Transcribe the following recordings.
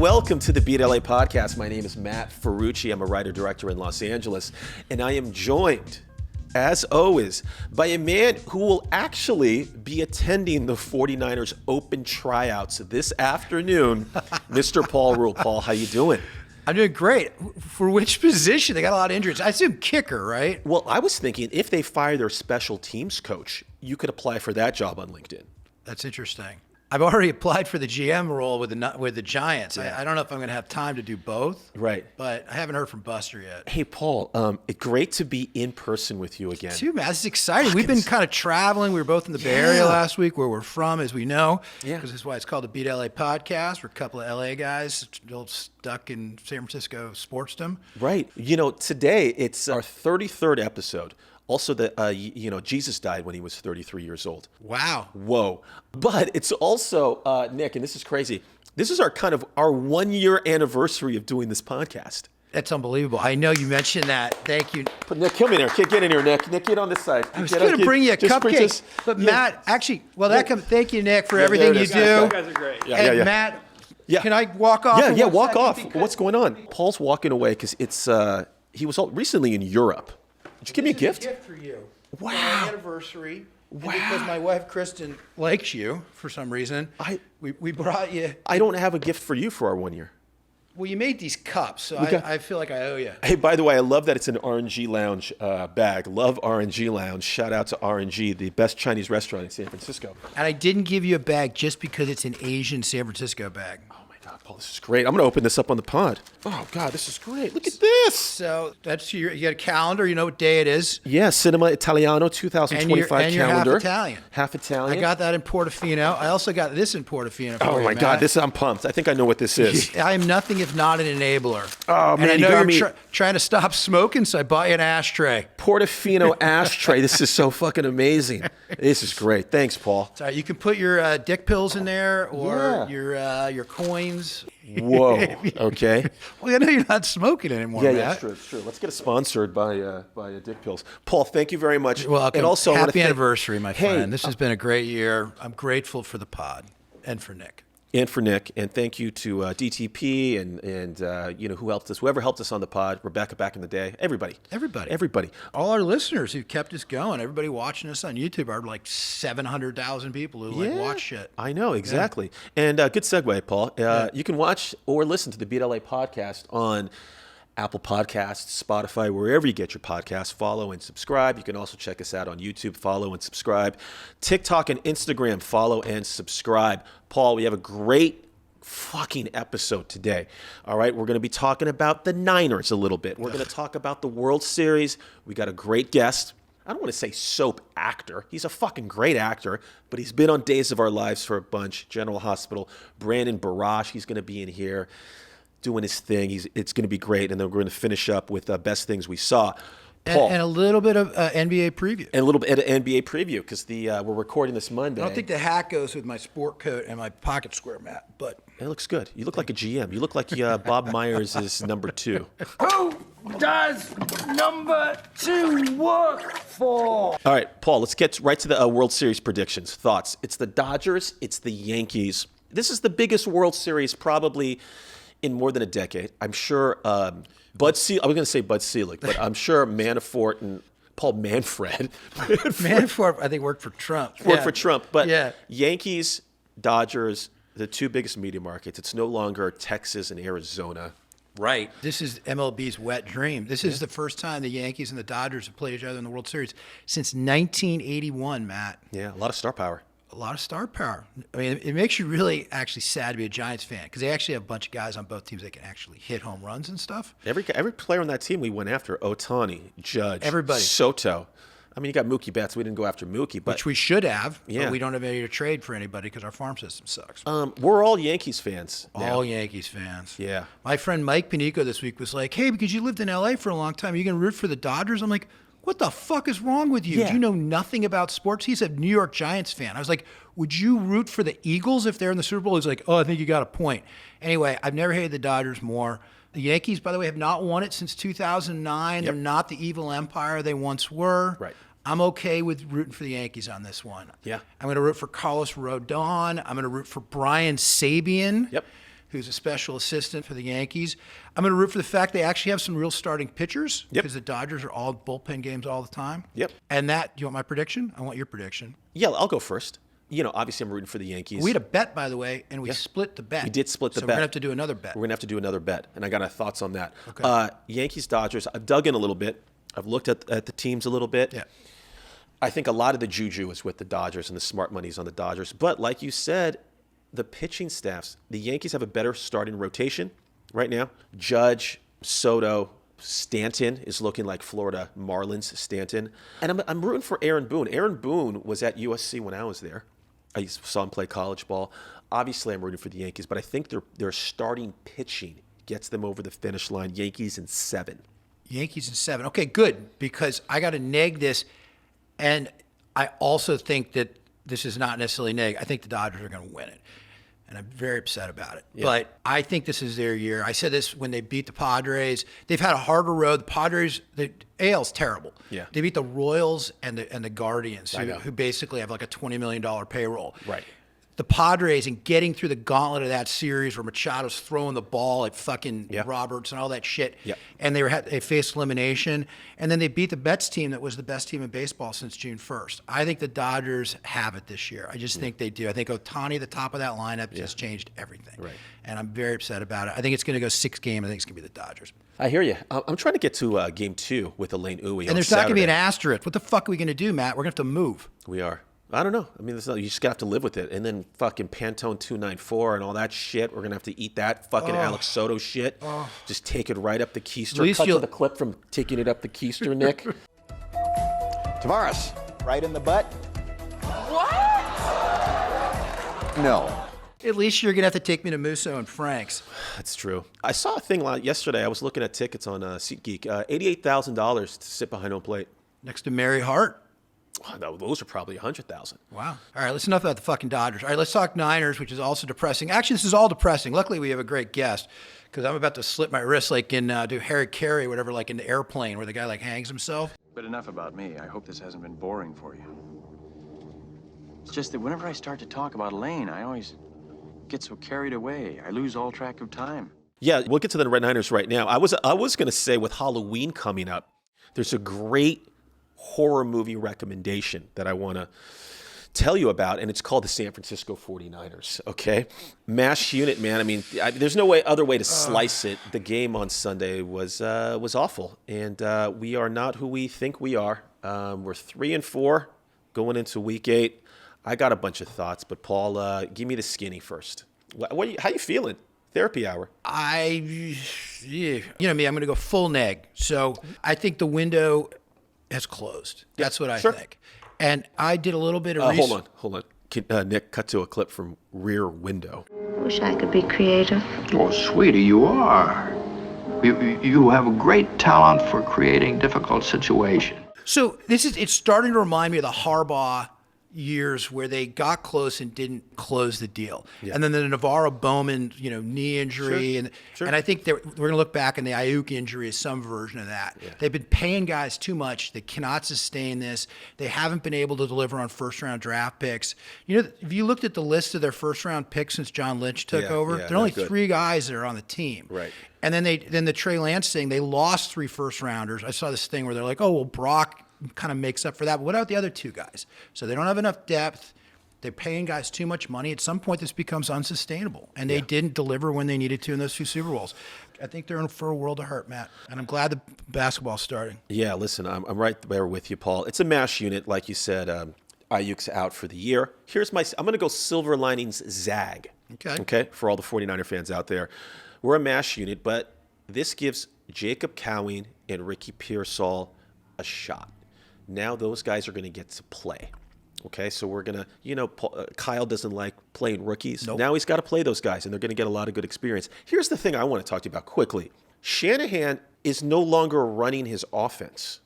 welcome to the Beat LA podcast. My name is Matt Ferrucci. I'm a writer-director in Los Angeles, and I am joined, as always, by a man who will actually be attending the 49ers open tryouts this afternoon, Mr. Paul Rule. Paul, how you doing? I'm doing great. For which position? They got a lot of injuries. I assume kicker, right? Well, I was thinking if they fire their special teams coach, you could apply for that job on LinkedIn. That's interesting. I've already applied for the GM role with the Giants. Yeah. I don't know if I'm going to have time to do both. Right. But I haven't heard from Buster yet. Hey, Paul, great to be in person with you again. Too, man. This is exciting. We've been kind of traveling. We were both in the Bay Area last week, where we're from, as we know. Yeah. Because that's why it's called the Beat LA podcast. We're a couple of LA guys still stuck in San Francisco sportsdom. Right. You know, today it's our 33rd episode. Also, Jesus died when he was 33 years old. Wow. Whoa. But it's also, Nick, and this is crazy, this is our 1-year anniversary of doing this podcast. That's unbelievable. I know you mentioned that. Thank you. But Nick, come in here. Get in here, Nick. Nick, get on this side. I was going to bring you a cupcake. But Matt, actually, thank you, Nick, for everything you do. You guys are great. Yeah. Matt, can I walk off? Yeah, walk off. What's going on? Paul's walking away because he was recently in Europe. Did you give me a gift? A gift for you. Wow. For my anniversary. Wow. And because my wife, Kristen, likes you for some reason, we brought you. I don't have a gift for you for our 1 year. Well, you made these cups, so I feel like I owe you. Hey, by the way, I love that it's an RNG Lounge bag. Love RNG Lounge. Shout out to RNG, the best Chinese restaurant in San Francisco. And I didn't give you a bag just because it's an Asian San Francisco bag. Oh, my God, Paul, this is great. I'm going to open this up on the pod. Oh, God, this is great. Look at this. So that's you got a calendar. You know what day it is. Yeah, Cinema Italiano 2025 calendar. And you're half Italian. Half Italian. I got that in Portofino. I also got this in Portofino. Oh, my God, I'm pumped. I think I know what this is. I am nothing if not an enabler. Oh, man, and I know you're trying to stop smoking, so I bought you an ashtray. Portofino ashtray. This is so fucking amazing. This is great. Thanks, Paul. Sorry, you can put your dick pills in there or your coins. Whoa. Okay. Well, I know you're not smoking anymore. Yeah, it's true. Let's get it sponsored by Dick Pills. Paul, thank you very much. Well, and also, happy anniversary, my friend. This has been a great year. I'm grateful for the pod and for Nick. And thank you to DTP and who helped us, whoever helped us on the pod, Rebecca back in the day, everybody. All our listeners who kept us going, everybody watching us on YouTube are like 700,000 people who watch it. I know, exactly. Yeah. And good segue, Paul. You can watch or listen to the Beat LA podcast on Apple Podcasts, Spotify, wherever you get your podcasts. Follow and subscribe. You can also check us out on YouTube. Follow and subscribe. TikTok and Instagram. Follow and subscribe. Paul, we have a great fucking episode today. All right, we're going to be talking about the Niners a little bit. We're going to talk about the World Series. We got a great guest. I don't want to say soap actor. He's a fucking great actor, but he's been on Days of Our Lives for a bunch. General Hospital. Brandon Barash, he's going to be in here doing his thing. It's going to be great. And then we're going to finish up with Best Things We Saw. Paul. And a little bit of NBA preview. And a little bit of NBA preview because we're recording this Monday. I don't think the hat goes with my sport coat and my pocket square, Matt, but it looks good. You look like a GM. You look like Bob Myers is number 2. Who does number 2 work for? All right, Paul, let's get right to the World Series predictions. Thoughts? It's the Dodgers. It's the Yankees. This is the biggest World Series probably in more than a decade. I'm sure Bud Selig, but I'm sure Manafort and Paul Manfred. Manafort, I think, worked for Trump. For Trump. But Yankees, Dodgers, the two biggest media markets. It's no longer Texas and Arizona. Right. This is MLB's wet dream. This is the first time the Yankees and the Dodgers have played each other in the World Series since 1981, Matt. Yeah, a lot of star power. A lot of star power. I mean, it makes you really actually sad to be a Giants fan because they actually have a bunch of guys on both teams that can actually hit home runs and stuff. Every player on that team we went after, Ohtani, Judge, everybody. Soto. I mean, you got Mookie Betts. We didn't go after Mookie. But which we should have, but we don't have any to trade for anybody because our farm system sucks. We're all Yankees fans now. All Yankees fans. Yeah. My friend Mike Panico this week was like, hey, because you lived in L.A. for a long time, are you going to root for the Dodgers? I'm like, what the fuck is wrong with you? Yeah. Do you know nothing about sports? He's a New York Giants fan. I was like, would you root for the Eagles if they're in the Super Bowl? He's like, oh, I think you got a point. Anyway, I've never hated the Dodgers more. The Yankees, by the way, have not won it since 2009. Yep. They're not the evil empire they once were. Right. I'm okay with rooting for the Yankees on this one. Yeah. I'm going to root for Carlos Rodon. I'm going to root for Brian Sabian. Yep. who's a special assistant for the Yankees. I'm going to root for the fact they actually have some real starting pitchers because the Dodgers are all bullpen games all the time. Yep. And that, do you want my prediction? I want your prediction. Yeah, I'll go first. Obviously I'm rooting for the Yankees. We had a bet, by the way, and we split the bet. We did split the bet. So we're going to have to do another bet. We're going to have to do another bet, and I got thoughts on that. Okay. Yankees, Dodgers, I've dug in a little bit. I've looked at the teams a little bit. Yeah. I think a lot of the juju is with the Dodgers and the smart money's on the Dodgers. But like you said, the pitching staffs, the Yankees have a better starting rotation right now. Judge, Soto, Stanton is looking like Florida Marlins Stanton. And I'm rooting for Aaron Boone. Aaron Boone was at USC when I was there. I saw him play college ball. Obviously, I'm rooting for the Yankees, but I think their starting pitching gets them over the finish line. Yankees in 7. Yankees in 7. Okay, good, because I got to neg this, and I also think that this is not necessarily neg. I think the Dodgers are going to win it, and I'm very upset about it. Yeah. But I think this is their year. I said this when they beat the Padres. They've had a harder road. The Padres, the AL's terrible. Yeah. They beat the Royals and the Guardians, who basically have like a $20 million payroll. Right. The Padres and getting through the gauntlet of that series where Machado's throwing the ball at fucking Roberts and all that shit. Yep. And they faced elimination. And then they beat the Mets team that was the best team in baseball since June 1st. I think the Dodgers have it this year. I just think they do. I think Ohtani, the top of that lineup, just changed everything. Right. And I'm very upset about it. I think it's going to go 6 games. I think it's going to be the Dodgers. I hear you. I'm trying to get to Game 2 with Elaine Uwe. And there's not going to be an asterisk. What the fuck are we going to do, Matt? We're going to have to move. We are. I don't know. I mean, you just got to have to live with it. And then fucking Pantone 294 and all that shit. We're going to have to eat that fucking Alex Soto shit. Just take it right up the keister. At least Cut to the clip from taking it up the keister, Nick. Tavares, right in the butt? What? No. At least you're going to have to take me to Musso and Frank's. That's true. I saw a thing yesterday. I was looking at tickets on SeatGeek. $88,000 to sit behind home plate. Next to Mary Hart. Oh, those are probably 100,000. Wow. All right, let's enough about the fucking Dodgers. All right, let's talk Niners, which is also depressing. Actually, this is all depressing. Luckily, we have a great guest because I'm about to slip my wrist like in do Harry Carey, whatever, like in the Airplane where the guy like hangs himself. But enough about me. I hope this hasn't been boring for you. It's just that whenever I start to talk about Elaine, I always get so carried away. I lose all track of time. Yeah, we'll get to the Red Niners right now. I was going to say with Halloween coming up, there's a great horror movie recommendation that I want to tell you about, and it's called the San Francisco 49ers, okay? MASH unit, man. I mean, there's no other way to slice it. The game on Sunday was awful, and we are not who we think we are. We're 3-4 going into Week 8. I got a bunch of thoughts, but Paul, give me the skinny first. How you feeling? Therapy hour. You know me, I'm going to go full neg. So I think the window has closed. That's what I think. And I did a little bit of research. Hold on. Can, Nick, cut to a clip from Rear Window. Wish I could be creative. Oh, sweetie, you are. You have a great talent for creating difficult situations. So it's starting to remind me of the Harbaugh years where they got close and didn't close the deal. Yeah. And then the Navarro Bowman, knee injury. And I think we're going to look back and the Ayuk injury is some version of that. Yeah. They've been paying guys too much. They cannot sustain this. They haven't been able to deliver on first-round draft picks. If you looked at the list of their first-round picks since John Lynch took over, there are only 3 guys that are on the team. Right. And then the Trey Lance thing, they lost 3 first-rounders. I saw this thing where they're like, oh, well, Brock kind of makes up for that. But what about the other 2 guys? So they don't have enough depth. They're paying guys too much money. At some point, this becomes unsustainable. And they didn't deliver when they needed to in those 2 Super Bowls. I think they're in for a world of hurt, Matt. And I'm glad the basketball's starting. Yeah, listen, I'm right there with you, Paul. It's a MASH unit, like you said. Ayuk's out for the year. I'm going to go silver linings zag. Okay, for all the 49er fans out there. We're a MASH unit, but this gives Jacob Cowing and Ricky Pearsall a shot. Now those guys are going to get to play. Okay, so we're going to, Kyle doesn't like playing rookies. Nope. Now he's got to play those guys, and they're going to get a lot of good experience. Here's the thing I want to talk to you about quickly. Shanahan is no longer running his offense,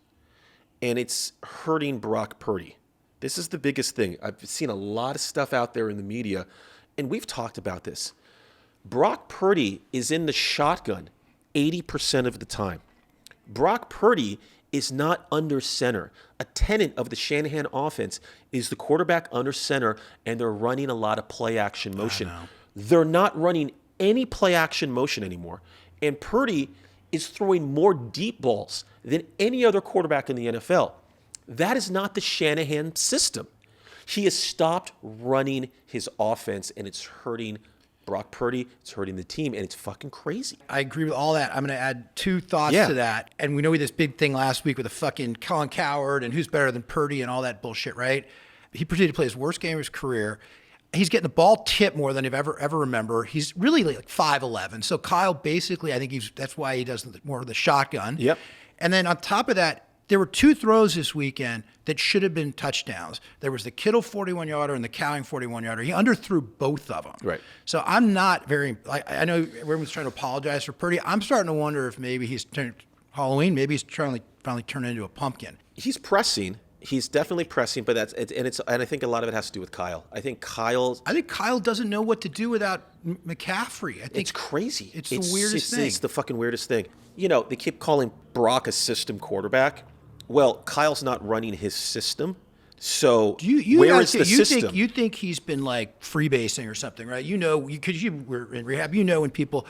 and it's hurting Brock Purdy. This is the biggest thing. I've seen a lot of stuff out there in the media, and we've talked about this. Brock Purdy is in the shotgun 80% of the time. Brock Purdy is not under center. A tenet of the Shanahan offense is the quarterback under center, and they're running a lot of play-action motion. They're not running any play action motion anymore. And Purdy is throwing more deep balls than any other quarterback in the NFL. That is not the Shanahan system. He has stopped running his offense, and it's hurting Brock Purdy, it's hurting the team, and it's fucking crazy. I agree with all that. I'm going to add 2 thoughts to that. And we know we had this big thing last week with the fucking Colin Cowherd and who's better than Purdy and all that bullshit, right? He proceeded to play his worst game of his career. He's getting the ball tipped more than I've ever remember. He's really like 5'11". So Kyle basically, I think that's why he does more of the shotgun. Yep. And then on top of that, there were 2 throws this weekend that should have been touchdowns. There was the Kittle 41-yarder and the Cowing 41-yarder. He underthrew both of them. Right. So I'm not I know everyone's trying to apologize for Purdy. I'm starting to wonder if maybe he's Halloween, maybe he's trying to finally turn into a pumpkin. He's pressing. He's definitely pressing, but and I think a lot of it has to do with Kyle. I think Kyle doesn't know what to do without McCaffrey. I think it's crazy. It's the weirdest thing. It's the fucking weirdest thing. You know, they keep calling Brock a system quarterback. Well, Kyle's not running his system. So where is the system? You think he's been like freebasing or something, right? You know, because you were in rehab. You know when people,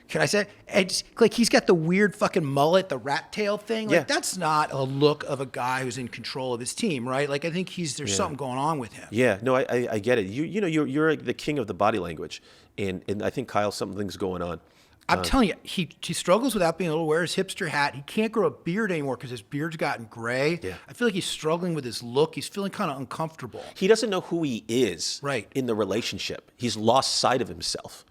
can I say, it's like he's got the weird fucking mullet, the rat tail thing. Like that's not a look of a guy who's in control of his team, right? Like I think there's something going on with him. Yeah, no, I get it. You know, you're the king of the body language, and I think Kyle, something's going on. I'm telling you, he struggles without being able to wear his hipster hat. He can't grow a beard anymore because his beard's gotten gray. Yeah. I feel like he's struggling with his look. He's feeling kind of uncomfortable. He doesn't know who he is in the relationship. He's lost sight of himself.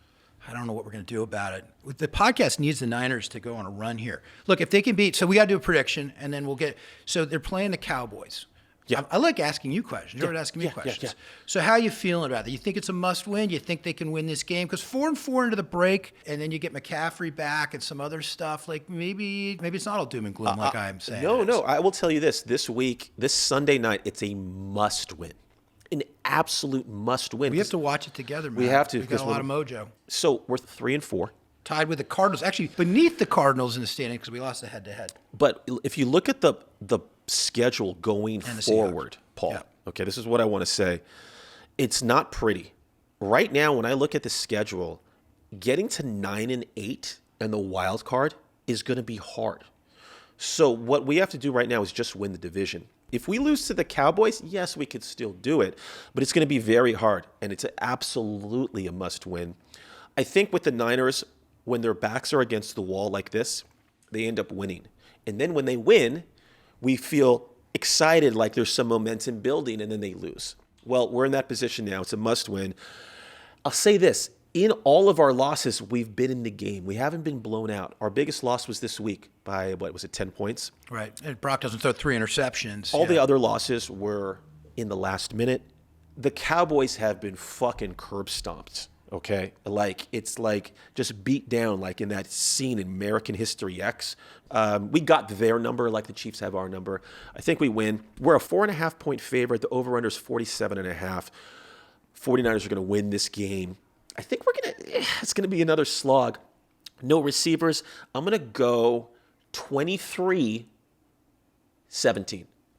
I don't know what we're going to do about it. The podcast needs the Niners to go on a run here. Look, if they can beat, so we got to do a prediction, and then we'll get, so they're playing the Cowboys. Yeah. I like asking you questions. You're asking me questions. Yeah. So how are you feeling about it? You think it's a must-win? You think they can win this game? Because 4-4 into the break, and then you get McCaffrey back and some other stuff. Like maybe it's not all doom and gloom like I'm saying. No. I will tell you this week, this Sunday night, it's a must-win. An absolute must-win. We have to watch it together, man. We have to. We've got a lot of mojo. So we're 3-4. Tied with the Cardinals. Actually, beneath the Cardinals in the standing because we lost the head-to-head. But if you look at the schedule going forward, Paul, okay, this is what I want to say. It's not pretty. Right now, when I look at the schedule, getting to 9-8 and the wild card is going to be hard. So what we have to do right now is just win the division. If we lose to the Cowboys, yes, we could still do it, but it's going to be very hard, and it's absolutely a must-win. I think with the Niners, when their backs are against the wall like this, they end up winning. And then when they win, we feel excited like there's some momentum building, and then they lose. Well, we're in that position now. It's a must-win. I'll say this. In all of our losses, we've been in the game. We haven't been blown out. Our biggest loss was this week by, 10 points? Right. And Brock doesn't throw 3 interceptions. All the other losses were in the last minute. The Cowboys have been fucking curb stomped, okay? Like, it's like just beat down like in that scene in American History X. We got their number like the Chiefs have our number. I think we win. We're a 4.5-point favorite. The over-under is 47.5. 49ers are going to win this game. I think it's going to be another slog. No receivers. I'm going to go 23-17.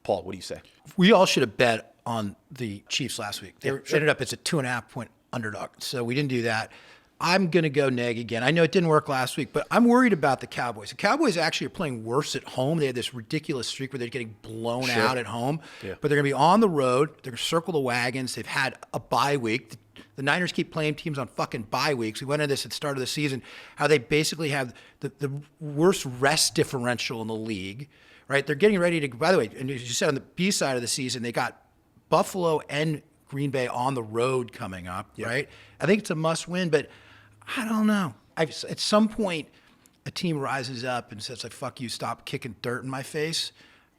Paul, what do you say? We all should have bet on the Chiefs last week. They ended up as a 2.5-point underdog, so we didn't do that. I'm going to go neg again. I know it didn't work last week, but I'm worried about the Cowboys. The Cowboys actually are playing worse at home. They had this ridiculous streak where they're getting blown out at home, but they're going to be on the road. They're going to circle the wagons. They've had a bye week. The Niners keep playing teams on fucking bye weeks. We went into this at the start of the season, how they basically have the worst rest differential in the league, right? They're getting ready to, by the way, and as you said on the B side of the season, they got Buffalo and Green Bay on the road coming up, right? I think it's a must win, but I don't know. At some point, a team rises up and says, like, fuck you, stop kicking dirt in my face.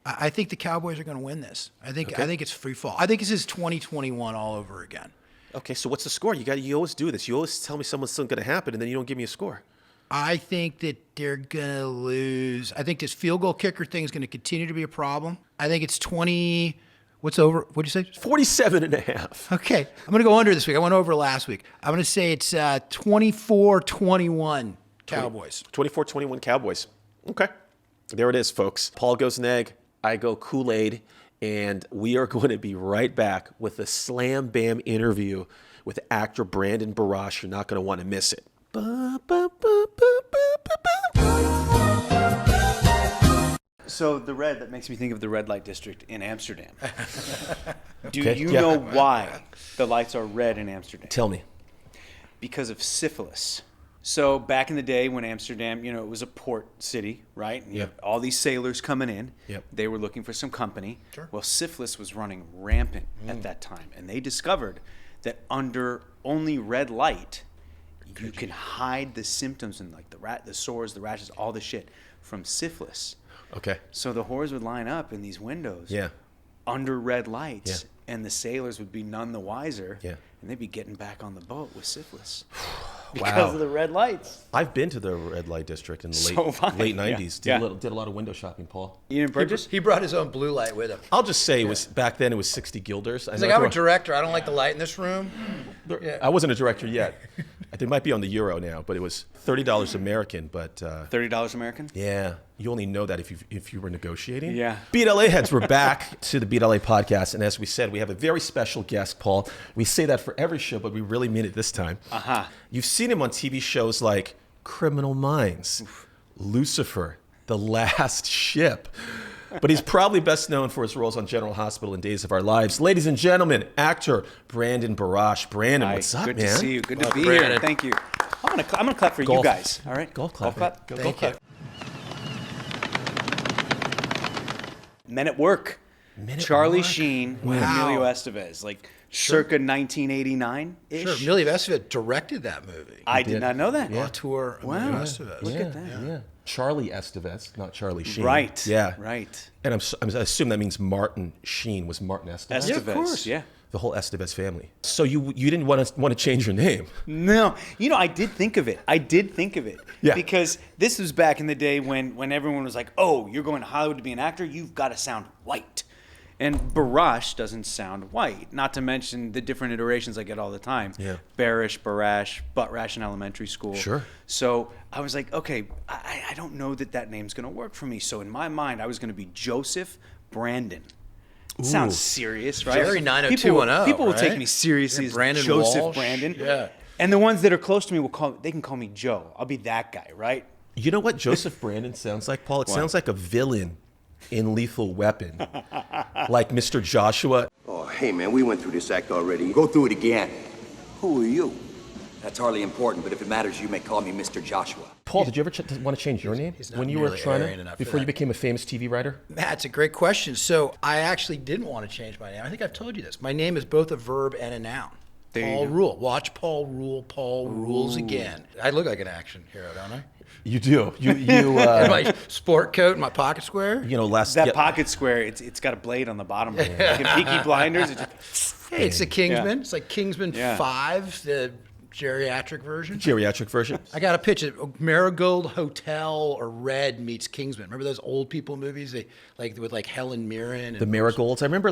I think the Cowboys are going to win this. I think it's free fall. I think this is 2021 all over again. Okay, so what's the score? You always do this. You always tell me something's still going to happen, and then you don't give me a score. I think that they're going to lose. I think this field goal kicker thing is going to continue to be a problem. I think it's 20. What's over? What'd you say? 47.5. Okay, I'm going to go under this week. I went over last week. I'm going to say it's 24-21 Cowboys. 24-21 Cowboys. Okay. There it is, folks. Paul goes neg. I go Kool-Aid. And we are going to be right back with a slam bam interview with actor Brandon Barash. You're not going to want to miss it. So the red, that makes me think of the red light district in Amsterdam. Do Okay, you yeah. know why the lights are red in Amsterdam? Tell me. Because of syphilis. So back in the day when Amsterdam, you know, it was a port city, right? And you Yep. have all these sailors coming in. Yep. They were looking for some company. Sure. Well, syphilis was running rampant at that time. And they discovered that under only red light, you can hide the symptoms and like the sores, the rashes, all the shit from syphilis. Okay. So the whores would line up in these windows Yeah. under red lights, Yeah. and the sailors would be none the wiser, Yeah. and they'd be getting back on the boat with syphilis Wow. because of the red lights. I've been to the red light district in the So have I. late 90s. Yeah. Did a lot of window shopping, Paul. You didn't purchase? He brought his own blue light with him. I'll just say it was back then. It was 60 guilders. He's like, I'm a director. I don't like the light in this room. I wasn't a director yet. They might be on the euro now, but it was $30 American. But $30 American? yeah, you only know that if you were negotiating. Yeah. Beat LA heads, we're back to the Beat LA podcast, and as we said, we have a very special guest, Paul. We say that for every show, but we really mean it this time. You've seen him on TV shows like Criminal Minds, Lucifer, The Last Ship. But he's probably best known for his roles on General Hospital and Days of Our Lives. Ladies and gentlemen, actor Brandon Barash. Brandon, Hi, what's up, good man? to see you. Good to be Brandon. here. Thank you. I'm gonna clap for you guys. All right. Golf clap. clap. Go Thank clap. you. Men at Work. Men at Charlie Work. Sheen Wow. and Emilio Estevez, like circa 1989-ish. Sure, Emilio Estevez directed that movie. I did not know that. Auteur Wow. Emilio Estevez. Look at that. Yeah. Charlie Estevez, not Charlie Sheen. Right. Yeah. Right. And I assume that means Martin Sheen was Martin Estevez. Estevez. Yeah, of course. Yeah. The whole Estevez family. So you didn't want to change your name. No, you know, I did think of it. Yeah. Because this was back in the day when everyone was like, "Oh, you're going to Hollywood to be an actor. You've got to sound white." And Barash doesn't sound white. Not to mention the different iterations I get all the time. Yeah. Barash, Butt-Rash in elementary school. Sure. So I was like, okay, I don't know that name's going to work for me. So in my mind, I was going to be Joseph Brandon. Sounds serious, right? Very 90210, People will take right? me seriously Yeah, as Brandon Joseph Walsh. Brandon. Yeah. And the ones that are close to me they can call me Joe. I'll be that guy, right? You know what Joseph Brandon sounds like, Paul? It sounds like a villain in Lethal Weapon. Like Mr. Joshua. Oh, hey, man, we went through this act already. Go through it again. Who are you? That's hardly important, but if it matters, you may call me Mr. Joshua. Paul, did you ever want to change your name he's not when you were nearly trying Aryan enough to, for before you that. became a famous TV writer? That's a great question. So I actually didn't want to change my name. I think I've told you this. My name is both a verb and a noun. There you Paul go. Rule. Watch Paul Rule. Paul rules again. I look like an action hero, don't I? You do. You In my sport coat and my pocket square. you know, last That pocket square, it's got a blade on the bottom. Like Peaky Blinders. It just, Hey, it's the Kingsman. Yeah. It's like Kingsman Yeah. the geriatric version. geriatric version. I got a pitch. Marigold Hotel or Red meets Kingsman. Remember those old people movies? They with Helen Mirren. And The marigolds. I remember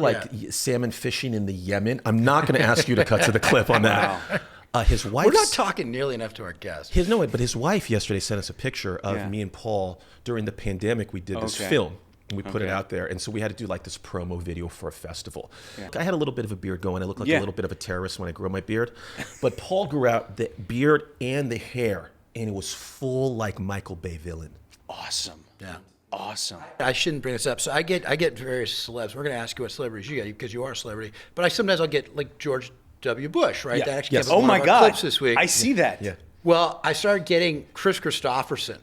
salmon fishing in the Yemen. I'm not going to ask you to cut to the clip on that. His wife. We're not talking nearly enough to our guests. But his wife yesterday sent us a picture of Yeah. me and Paul during the pandemic. We did this Okay. film and we put it Okay. out there, and so we had to do like this promo video for a festival. I had a little bit of a beard going. I looked like a Yeah. little bit of a terrorist when I grew my beard, but Paul grew out the beard and the hair, and it was full like Michael Bay villain. awesome. Yeah. Awesome. I shouldn't bring this up. So I get various celebs. We're going to ask you what celebrities you get because you are a celebrity. But sometimes I'll get like George W. Bush, right? Yeah. That actually Yes. came up Oh in one my of our God. clips this week. I see that. Yeah. Well, I started getting Chris Christopherson.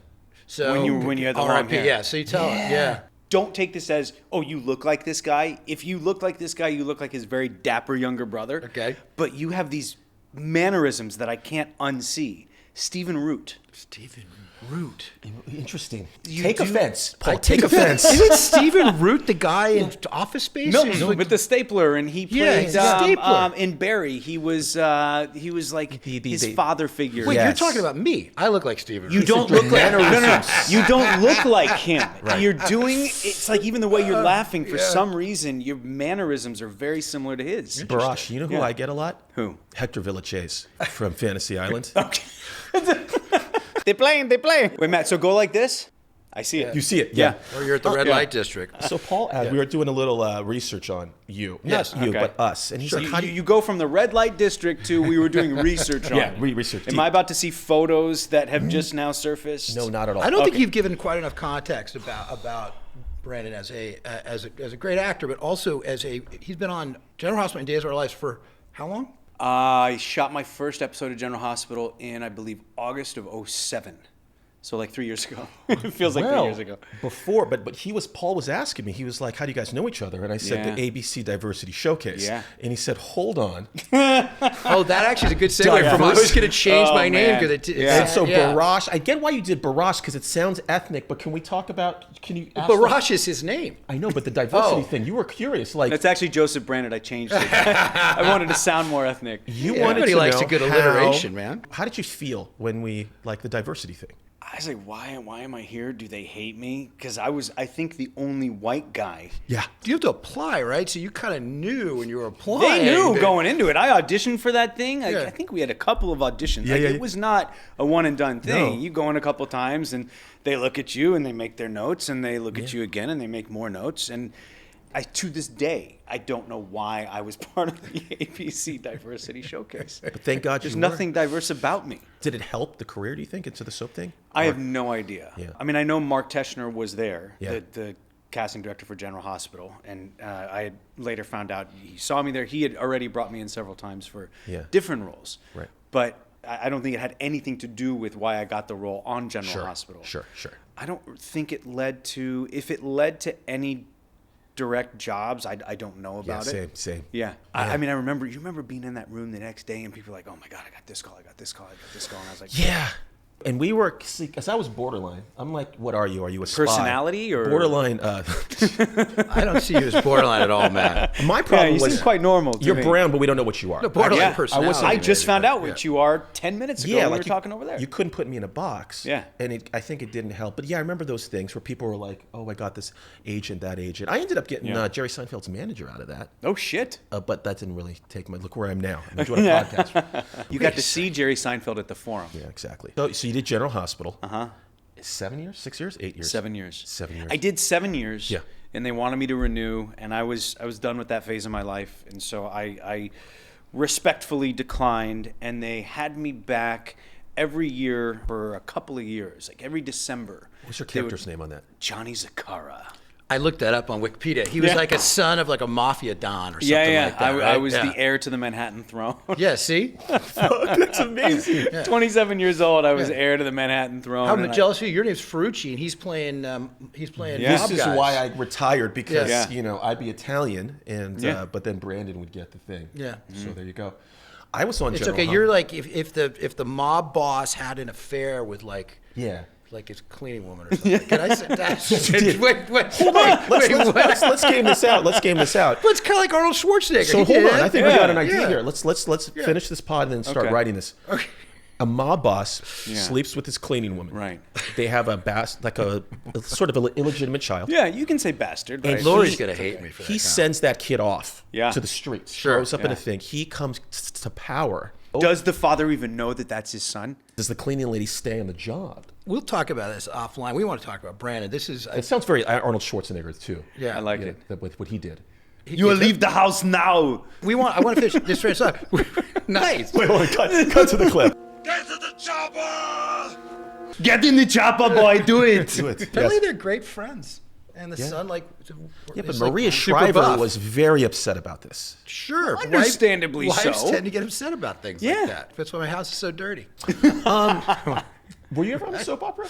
So When you had the long R.I.P., hair. Yeah. So you tell him. Yeah. Don't take this as, oh, you look like this guy. If you look like this guy, you look like his very dapper younger brother. Okay. But you have these mannerisms that I can't unsee. Stephen Root. Stephen Root. Interesting. You Take do- offense, Paul. I Take offense. Isn't Stephen Root the guy in Office Space? No, He's like- with the stapler, and he Yeah, played he's a stapler. in Barry. He was like his father figure. Wait, Yes. you're talking about me. I look like Stephen Root. You don't look like no. You don't look like him. You're doing it's like even the way you're laughing for some reason, your mannerisms are very similar to his. Barash, you know who Yeah. I get a lot? Who? Hector Villachese from Fantasy Island. They playing. Wait, Matt. So go like this. I see it. You see it, Yeah. Or you're at the red light district. So Paul, we were doing a little research on you. Yes. Not you, Okay. but us. And he's So like, how do you go from the red light district to we were doing research on it. research. Am I about to see photos that have just now surfaced? No, not at all. I don't think you've given quite enough context about Brandon as a great actor, but also he's been on General Hospital and Days of Our Lives for how long? I shot my first episode of General Hospital in, I believe, August of 2007. So like 3 years ago. It feels like 3 years ago. Before, but Paul was asking me, he was like, how do you guys know each other? And I said, Yeah. the ABC Diversity Showcase. Yeah. And he said, hold on. Oh, that actually is a good segue from I was going to change my name because And so Barash, I get why you did Barash because it sounds ethnic, but can we talk about, can you ask Barash is his name. I know, but the diversity thing, you were curious. Like, That's actually Joseph Brandon. I changed it. I wanted to sound more ethnic. you wanted Everybody to likes know a good how- alliteration, man. How did you feel when we, like the diversity thing? I was like, why am I here? Do they hate me? Because I think, the only white guy. Yeah. You have to apply, right? So you kind of knew when you were applying. They knew going into it. I auditioned for that thing. Yeah. I think we had a couple of auditions. Yeah, It was not a one and done thing. No. You go in a couple times and they look at you and they make their notes and they look at you again and they make more notes. And to this day, I don't know why I was part of the ABC Diversity Showcase. But thank God There's you nothing were. diverse about me. Did it help the career, do you think, into the soap thing? I have no idea. Yeah. I mean, I know Mark Teschner was there, Yeah. the casting director for General Hospital, and I had later found out he saw me there. He had already brought me in several times for different roles. Right. But I don't think it had anything to do with why I got the role on General Hospital. Sure. I don't think it led to, if it led to any direct jobs, I don't know about it. Same. Yeah. I mean, you remember being in that room the next day and people were like, oh my God, I got this call. And I was like, Yeah. And we were, because I was borderline. I'm like, what are you? Are you a spy? Personality or? Borderline. I don't see you as borderline at all, man. My problem you was seem quite normal to you're me. brown, but we don't know what you are. No, borderline Yeah. personality. I just found out what you are 10 minutes ago when we were like talking over there. You couldn't put me in a box. Yeah. And I think it didn't help. But yeah, I remember those things where people were like, oh, I got this agent, that agent. I ended up getting Jerry Seinfeld's manager out of that. Oh, shit. But that didn't really take my, look where I am now. I'm doing a podcast. You got to see Jerry Seinfeld at the Forum. Yeah, exactly. So you did General Hospital. 7 years? 6 years? 8 years? 7 years. 7 years. I did 7 years. Yeah. And they wanted me to renew, and I was done with that phase of my life, and so I respectfully declined, and they had me back every year for a couple of years, like every December. What's your character's name on that? Johnny Zakara. I looked that up on Wikipedia. He was like a son of like a mafia don or something like that. I right? was the heir to the Manhattan throne. Yeah, see? That's amazing. 27 years old, I was heir to the Manhattan throne. I'm jealous of you. Your name's Ferrucci, and he's playing This mob is guys. why I retired because Yeah. I'd be Italian, and but then Brandon would get the thing. Yeah. So there you go. I was on. It's General okay. Hospital. You're like if the mob boss had an affair with like his cleaning woman or something. Can I say that? Yes, you did. Wait, Hold on. Let's game this out. Let's game this out. But it's kind of like Arnold Schwarzenegger. So He hold did on. it. I think we got an idea Yeah. here. Let's finish this pod and then start Okay. writing this. Okay. A mob boss sleeps with his cleaning woman. Right. They have a sort of an illegitimate child. Yeah, you can say bastard. And Right? Lori's gonna hate me for that. He sends that kid off Yeah. to the streets. Sure. Throws up in Yeah. a thing. He comes to power. Does the father even know that that's his son? Does the cleaning lady stay on the job? We'll talk about this offline. We want to talk about Brandon. This is It sounds very Arnold Schwarzenegger too. yeah. I like You know, it. with what he did. You will leave the house now. I want to finish this train of thought. Nice. Wait, hold on. Cut to the clip. Get to the chopper! Get in the chopper, boy. Do it. Do it. Apparently Yes. they're great friends. And the son Yeah, but is, like, Maria super Shriver buff. was very upset about this. Sure. but Understandably wives so. tend to get upset about things like that. That's why my house is so dirty. Were you ever on a soap opera?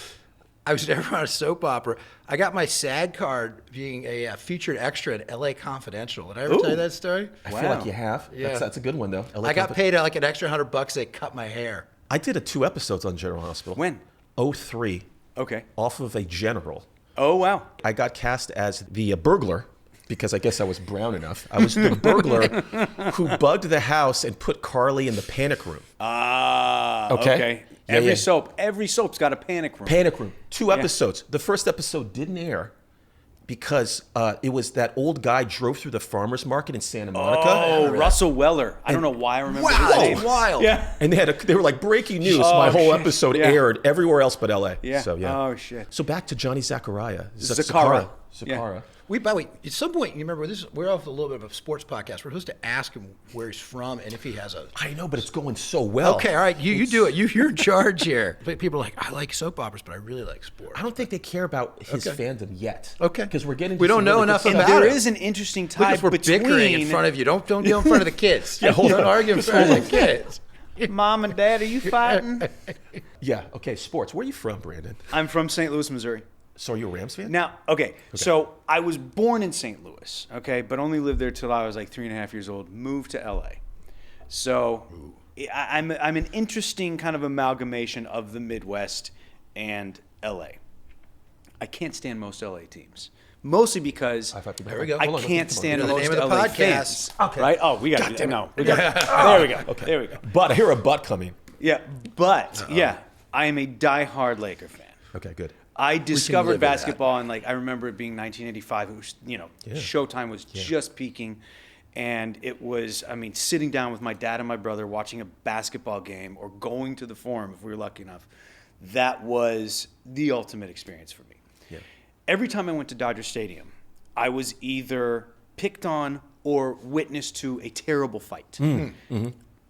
I was never on a soap opera. I got my SAG card being a featured extra in LA Confidential. Did I ever tell you that story? I feel like you have. Yeah. That's a good one though. I got paid like an extra $100. They cut my hair. I did 2 episodes on General Hospital. When? 03. Okay. Off of a general. Oh, wow. I got cast as the burglar because I guess I was brown enough. I was the burglar who bugged the house and put Carly in the panic room. Okay. Yeah, Every yeah. soap's got a panic room. Panic room. 2 episodes. The first episode didn't air. because it was that old guy drove through the farmer's market in Santa Monica. Oh, Russell Weller. I don't know why I remember his name. That's wild. Yeah. And they were like, breaking news. My whole episode Yeah. aired everywhere else but LA. Yeah. So, yeah. Oh, shit. So back to Johnny Zachariah. Zakara. Zakara. Yeah. By the way, at some point, you remember we're off a little bit of a sports podcast. We're supposed to ask him where he's from and if he has a. I know, but it's going so well. Okay, all right, you do it. You're in charge here. But people are like, I like soap operas, but I really like sports. I don't think they care about his fandom yet. Okay, because we're getting. We don't know enough And about there it. is an interesting tie Because we're between bickering in front of you. Don't go in front of the kids. Don't argue in front of the kids. Mom and Dad, are you fighting? Yeah. Okay. Sports. Where are you from, Brandon? I'm from St. Louis, Missouri. So are you a Rams fan? Now, okay, so I was born in St. Louis, okay, but only lived there till I was like 3.5 years old. Moved to LA, so I'm an interesting kind of amalgamation of the Midwest and LA. I can't stand most LA teams, mostly because There we go. I Hold on, can't stand the most name of the LA podcast. fans. Okay. Right? Oh, we got to no. We got there we go. Okay. There we go. But I hear a but coming. Yeah, but yeah, I am a diehard Laker fan. Okay. Good. I live discovered with that. basketball, and like I remember it being 1985. It was, Showtime was just peaking, and it was, sitting down with my dad and my brother watching a basketball game or going to the Forum if we were lucky enough. That was the ultimate experience for me. Yeah. Every time I went to Dodger Stadium, I was either picked on or witness to a terrible fight, and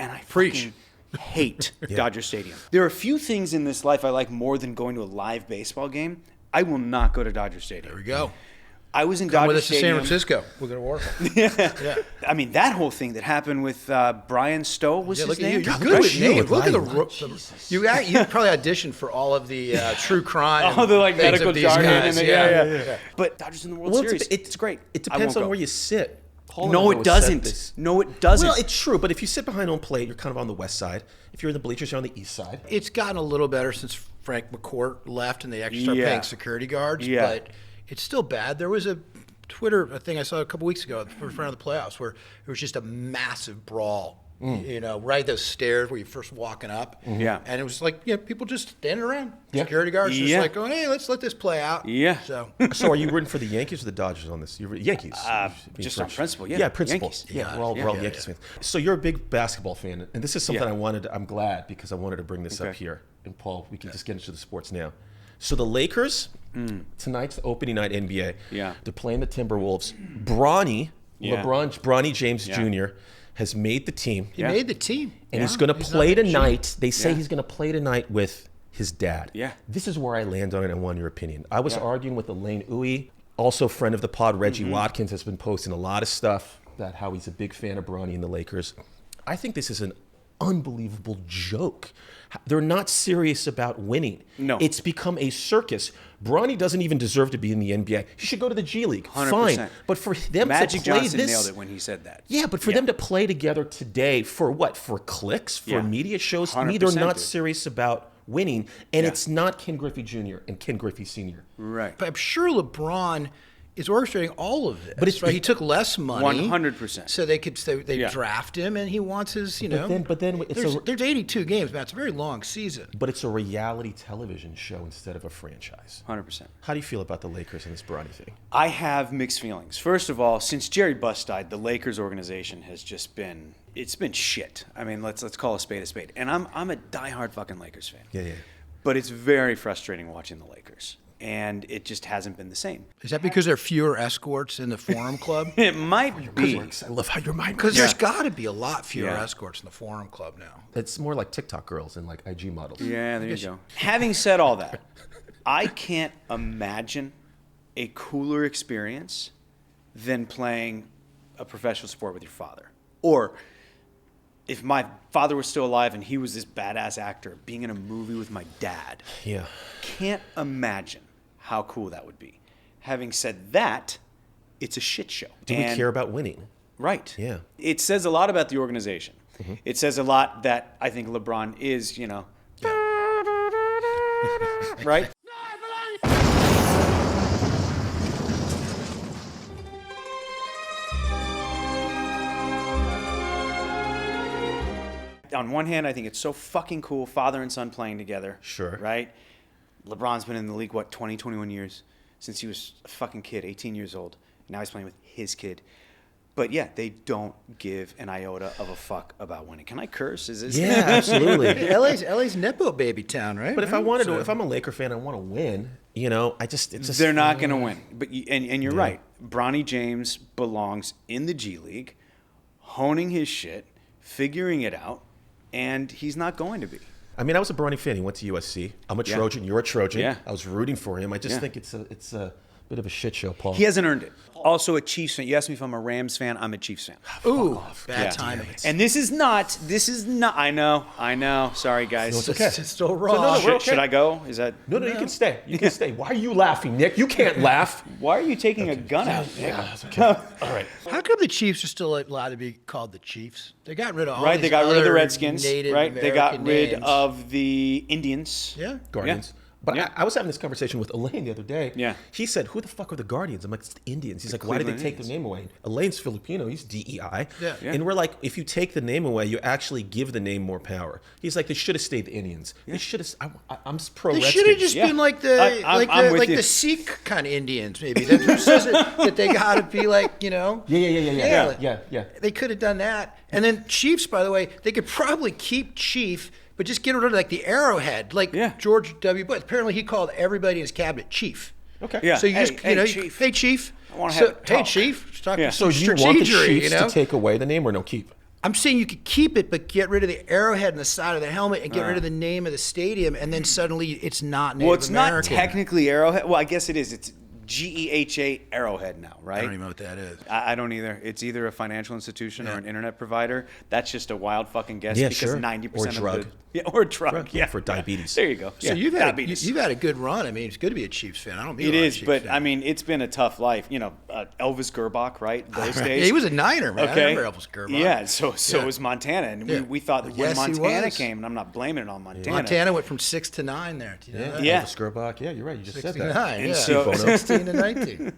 I fucking hate Dodger Stadium. There are a few things in this life I like more than going to a live baseball game. I will not go to Dodger Stadium. There we go. I was in Come Dodger with us to San Stadium. Francisco. We're going to work. Yeah. I mean, that whole thing that happened with Brian Stowe was his Look at name. you. You're God, good look with at you. names. Look at Jesus. you probably auditioned for all of the true crime. Oh, the like things medical of these jargon. guys. And yeah. But Dodgers in the World Well, Series. It's great. It I depends won't on go. where you sit. Paul and I No, it always said doesn't. this. No, it doesn't. Well, it's true, but if you sit behind home plate, you're kind of on the west side. If you're in the bleachers, you're on the east side. It's gotten a little better since Frank McCourt left and they actually started paying security guards, but it's still bad. There was a Twitter thing I saw a couple weeks ago in front of the playoffs where it was just a massive brawl. Right, those stairs where you're first walking up. Yeah. And it was like, people just standing around. Yeah. Security guards just Yeah. like going, hey, let's let this play out. Yeah. So So are you rooting for the Yankees or the Dodgers on this? You're Yankees. Just on principle, yeah. Yeah, principle. Yankees. Yeah, we're all Yankees fans. So you're a big basketball fan, and this is something I'm glad because I wanted to bring this up here. And Paul, we can just get into the sports now. So the Lakers, tonight's the opening night NBA. Yeah. They're playing the Timberwolves. Bronny James Jr. has made the team. he made the team. And he's going to play tonight. They say he's going to play tonight with his dad. Yeah. This is where I land on it and want your opinion. I was arguing with Elaine Uwe, also friend of the pod, Reggie Watkins, has been posting a lot of stuff about how he's a big fan of Bronny and the Lakers. I think this is an unbelievable joke. They're not serious about winning. No. It's become a circus. Bronny doesn't even deserve to be in the NBA. He should go to the G League. 100%. Fine. But for them Magic to play Johnson this... nailed it when he said that. Yeah, but for them to play together today for what? For clicks? For media shows? To me, they're 100%, not dude. serious about winning. And it's not Ken Griffey Jr. and Ken Griffey Sr. Right. But I'm sure LeBron is orchestrating all of this. But it's- right. He took less money. 100%. So they draft him, and he wants his. But then it's there's 82 games, man. It's a very long season. But it's a reality television show instead of a franchise. 100%. How do you feel about the Lakers and this Bronny thing? I have mixed feelings. First of all, since Jerry Buss died, the Lakers organization has just been shit. I mean, let's call a spade a spade. And I'm a diehard fucking Lakers fan. Yeah. But it's very frustrating watching the Lakers. And it just hasn't been the same. Is that because there are fewer escorts in the Forum Club? It might be. I love how your mind Because there's got to be a lot fewer Yeah. escorts in the Forum Club now. It's more like TikTok girls and like IG models. Yeah, there you go. Having said all that, I can't imagine a cooler experience than playing a professional sport with your father. Or if my father was still alive and he was this badass actor, being in a movie with my dad. Yeah. Can't imagine how cool that would be. Having said that, it's a shit show. Do we care about winning? Right. Yeah. It says a lot about the organization. It says a lot that I think LeBron is, right? On one hand, I think it's so fucking cool, father and son playing together. Sure. Right? LeBron's been in the league, 20, 21 years. since he was a fucking kid, 18 years old. Now he's playing with his kid. But yeah, they don't give an iota of a fuck about winning. Can I curse? Is this? Yeah, absolutely. LA's Nepo baby town, right? But if I wanted to, if I'm a Laker fan, I want to win. You know, it's just they're not going to win. But and you're right. Bronny James belongs in the G League, honing his shit, figuring it out, and he's not going to be. I mean, I was a Bronny fan. He went to USC. I'm a Trojan. You're a Trojan. Yeah. I was rooting for him. I just think it's a bit of a shit show, Paul. He hasn't earned it. Also a Chiefs fan. You asked me if I'm a Rams fan. I'm a Chiefs fan. Ooh, bad timing. And this is not, I know. Sorry, guys. No, it's okay. It's still wrong. So, no, we're okay. Should I go? Is that? No, you can stay. You can stay. Why are you laughing, Nick? You can't laugh. Why are you taking a gun out? Yeah, that's okay. All right. How come the Chiefs are still allowed to be called the Chiefs? They got rid of all Right, these they got rid of the other Redskins. Native Right, they got American rid names. of the Indians. Yeah. Guardians. But I was having this conversation with Elaine the other day. Yeah. He said, who the fuck are the Guardians? I'm like, it's the Indians. He's like, why did they take the name away? Elaine's Filipino. He's DEI. Yeah. And we're like, if you take the name away, you actually give the name more power. He's like, they should have stayed the Indians. They should have. I'm pro They Redskins. should have just been like the I'm with you. the Sikh kind of Indians, maybe. Who says it, that they got to be like, you know? Yeah. They could have done that. And then Chiefs, by the way, they could probably keep Chief, but just get rid of like the arrowhead, like George W. Bush. Apparently, he called everybody in his cabinet Chief. Okay. Yeah. So you Hey, just, hey, you know, Chief. hey Chief. I wanna So, have a hey talk. Chief. Talk Yeah. So some you want the strategery, Chiefs you know? to take away the name or no keep? I'm saying you could keep it, but get rid of the arrowhead on the side of the helmet and get rid of the name of the stadium, and then suddenly it's not Native Well, it's American. not technically Arrowhead. Well, I guess it is. It's GEHA Arrowhead now, right? I don't even know what that is. I don't either. It's either a financial institution or an internet provider. That's just a wild fucking guess Yeah, because sure. 90% Or of drug. or drug. Yeah, for diabetes. There you go. So Yeah, you've had a good run. I mean, it's good to be a Chiefs fan. I don't mean It a lot of is, Chiefs but fans. I mean, it's been a tough life. You know, Elvis Gerbach, right? Those days. Yeah, he was a Niner, man. Okay. I remember Elvis Gerbach. Yeah, so was Montana, and we thought that when Yes, he Montana was. came, and I'm not blaming it on Montana. Montana went from 6 to 9 there. Do you know that? Yeah. Elvis Gerbach. Yeah, you're right. You just 6 said to that. 9. And Yeah. so- 16 to 19.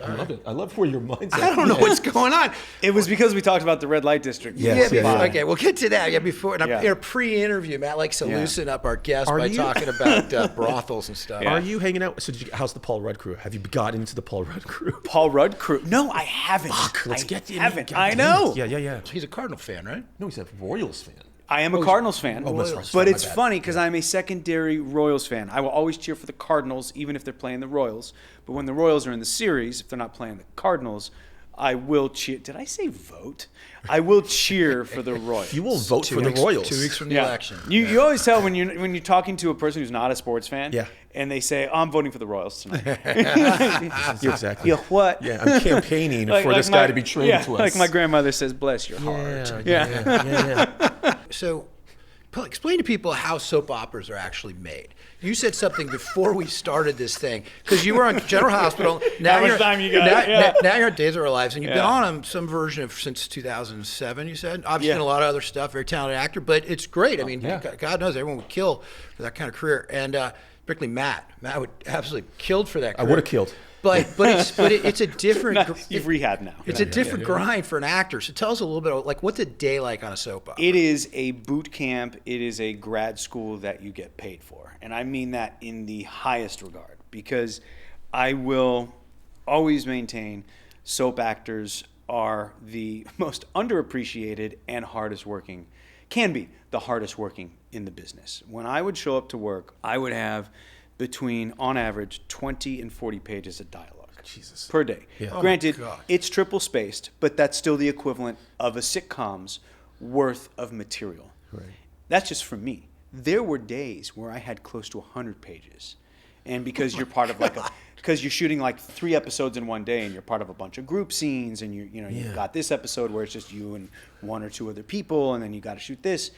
I love it. I love where your mind's at. I don't know what's going on. It was because we talked about the red light district. Yes, yeah. Okay, we'll get to that. Yeah, before in Yeah. a pre-interview, Matt likes to Yeah. loosen up our guests Are by you- talking about brothels and stuff. Yeah. Are you hanging out? So how's the Paul Rudd crew? Have you gotten into the Paul Rudd crew? Paul Rudd crew. No, I haven't. Let's I get to haven't. God I damn know. it. Yeah. He's a Cardinal fan, right? No, he's a Royals fan. I am a Cardinals fan, Oh, that's right. but My it's bad. funny because I'm a secondary Royals fan. I will always cheer for the Cardinals, even if they're playing the Royals. But when the Royals are in the series, if they're not playing the Cardinals, I will cheer. Did I say vote? I will cheer for the Royals. You will vote for the 2 weeks, Royals. 2 weeks from the election. You always tell when you're talking to a person who's not a sports fan, Yeah. and they say, oh, "I'm voting for the Royals tonight." Yeah, exactly. Yeah, what? Yeah, I'm campaigning for this guy to be traded to us. Like my grandmother says, "Bless your heart." Yeah. So, Paul, explain to people how soap operas are actually made. You said something before we started this thing because you were on General Hospital. Now How much you're, time you got? now you're at Days of Our Lives, and you've been Yeah. on some version of since 2007. You said obviously Yeah. done a lot of other stuff. Very talented actor, but it's great. I mean, Yeah. God knows everyone would kill for that kind of career, and particularly Matt. Matt would absolutely killed for that. I Career. would have killed. But it's a different. You've rehabbed now. It's a different grind for an actor. So tell us a little bit about, like, what's a day like on a soap opera? It is a boot camp. It is a grad school that you get paid for. And I mean that in the highest regard because I will always maintain soap actors are the most underappreciated and hardest working, can be the hardest working in the business. When I would show up to work, I would have between, on average, 20 and 40 pages of dialogue. Jesus. Per day. Yeah. Oh, Granted, God. it's triple spaced, but that's still the equivalent of a sitcom's worth of material. Right. That's just for me. There were days where I had close to 100 pages. And because you're part of because you're shooting like 3 episodes in one day and you're part of a bunch of group scenes and you've got this episode where it's just you and 1 or 2 other people and then you got to shoot this.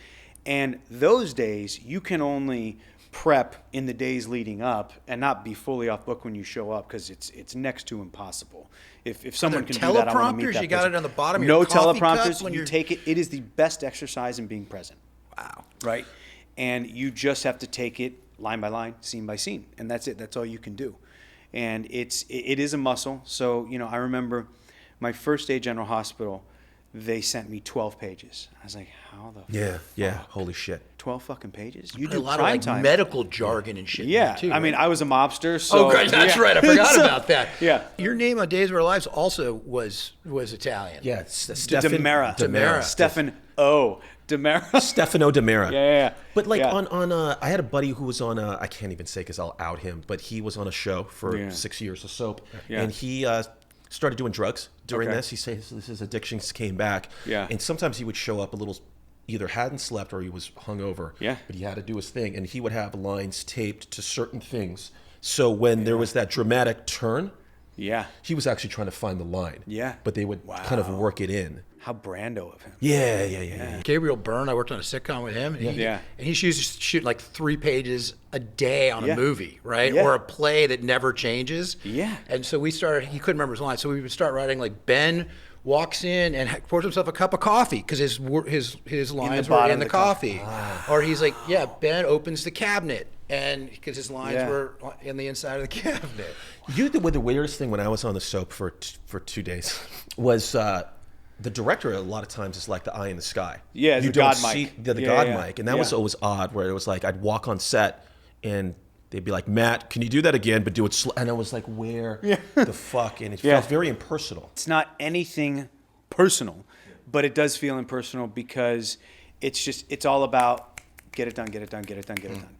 And those days you can only prep in the days leading up and not be fully off book when you show up because it's next to impossible. If someone can do that, I want to meet teleprompters? that You got person. it on the bottom of No your coffee cup teleprompters. when You you're- take it. It is the best exercise in being present. Wow. Right? And you just have to take it line by line, scene by scene, and that's it. That's all you can do. And it is a muscle. So I remember my first day at General Hospital. they sent me 12 pages. I was like, how the Yeah. Holy shit. 12 fucking pages? You A do lot of prime like time. medical jargon and shit. in Yeah, there, too, I mean, right? I was a mobster, so... Oh, great. That's yeah. right. I forgot So- about that. Yeah. Your name on Days of Our Lives also was Italian. Yeah, it's Stefan Demera. Stefan O. Demera. Stefano Demera. Yeah. But like Yeah. on I had a buddy who was on I can't even say because I'll out him, but he was on a show for 6 years of soap, and he started doing drugs during this. He says his addictions came back, and sometimes he would show up a little, either hadn't slept or he was hungover, but he had to do his thing, and he would have lines taped to certain things. So when there was that dramatic turn, he was actually trying to find the line, but they would kind of work it in. How Brando of him. Yeah. Gabriel Byrne, I worked on a sitcom with him. And Yeah. And he used to shoot like 3 pages a day on a movie, right? Yeah. Or a play that never changes. Yeah. And so we started, he couldn't remember his lines. So we would start writing like Ben walks in and pours himself a cup of coffee because his lines were in the coffee. Or he's like, Ben opens the cabinet. And because his lines were in the inside of the cabinet. The weirdest thing when I was on the soap for 2 days was the director a lot of times is like the eye in the sky. Yeah, you the God see mic. the God mic, and that was always odd. Where it was like I'd walk on set and they'd be like, "Matt, can you do that again? But do it slow." And I was like, "Where the fuck?" And it felt very impersonal. It's not anything personal, but it does feel impersonal because it's all about get it done.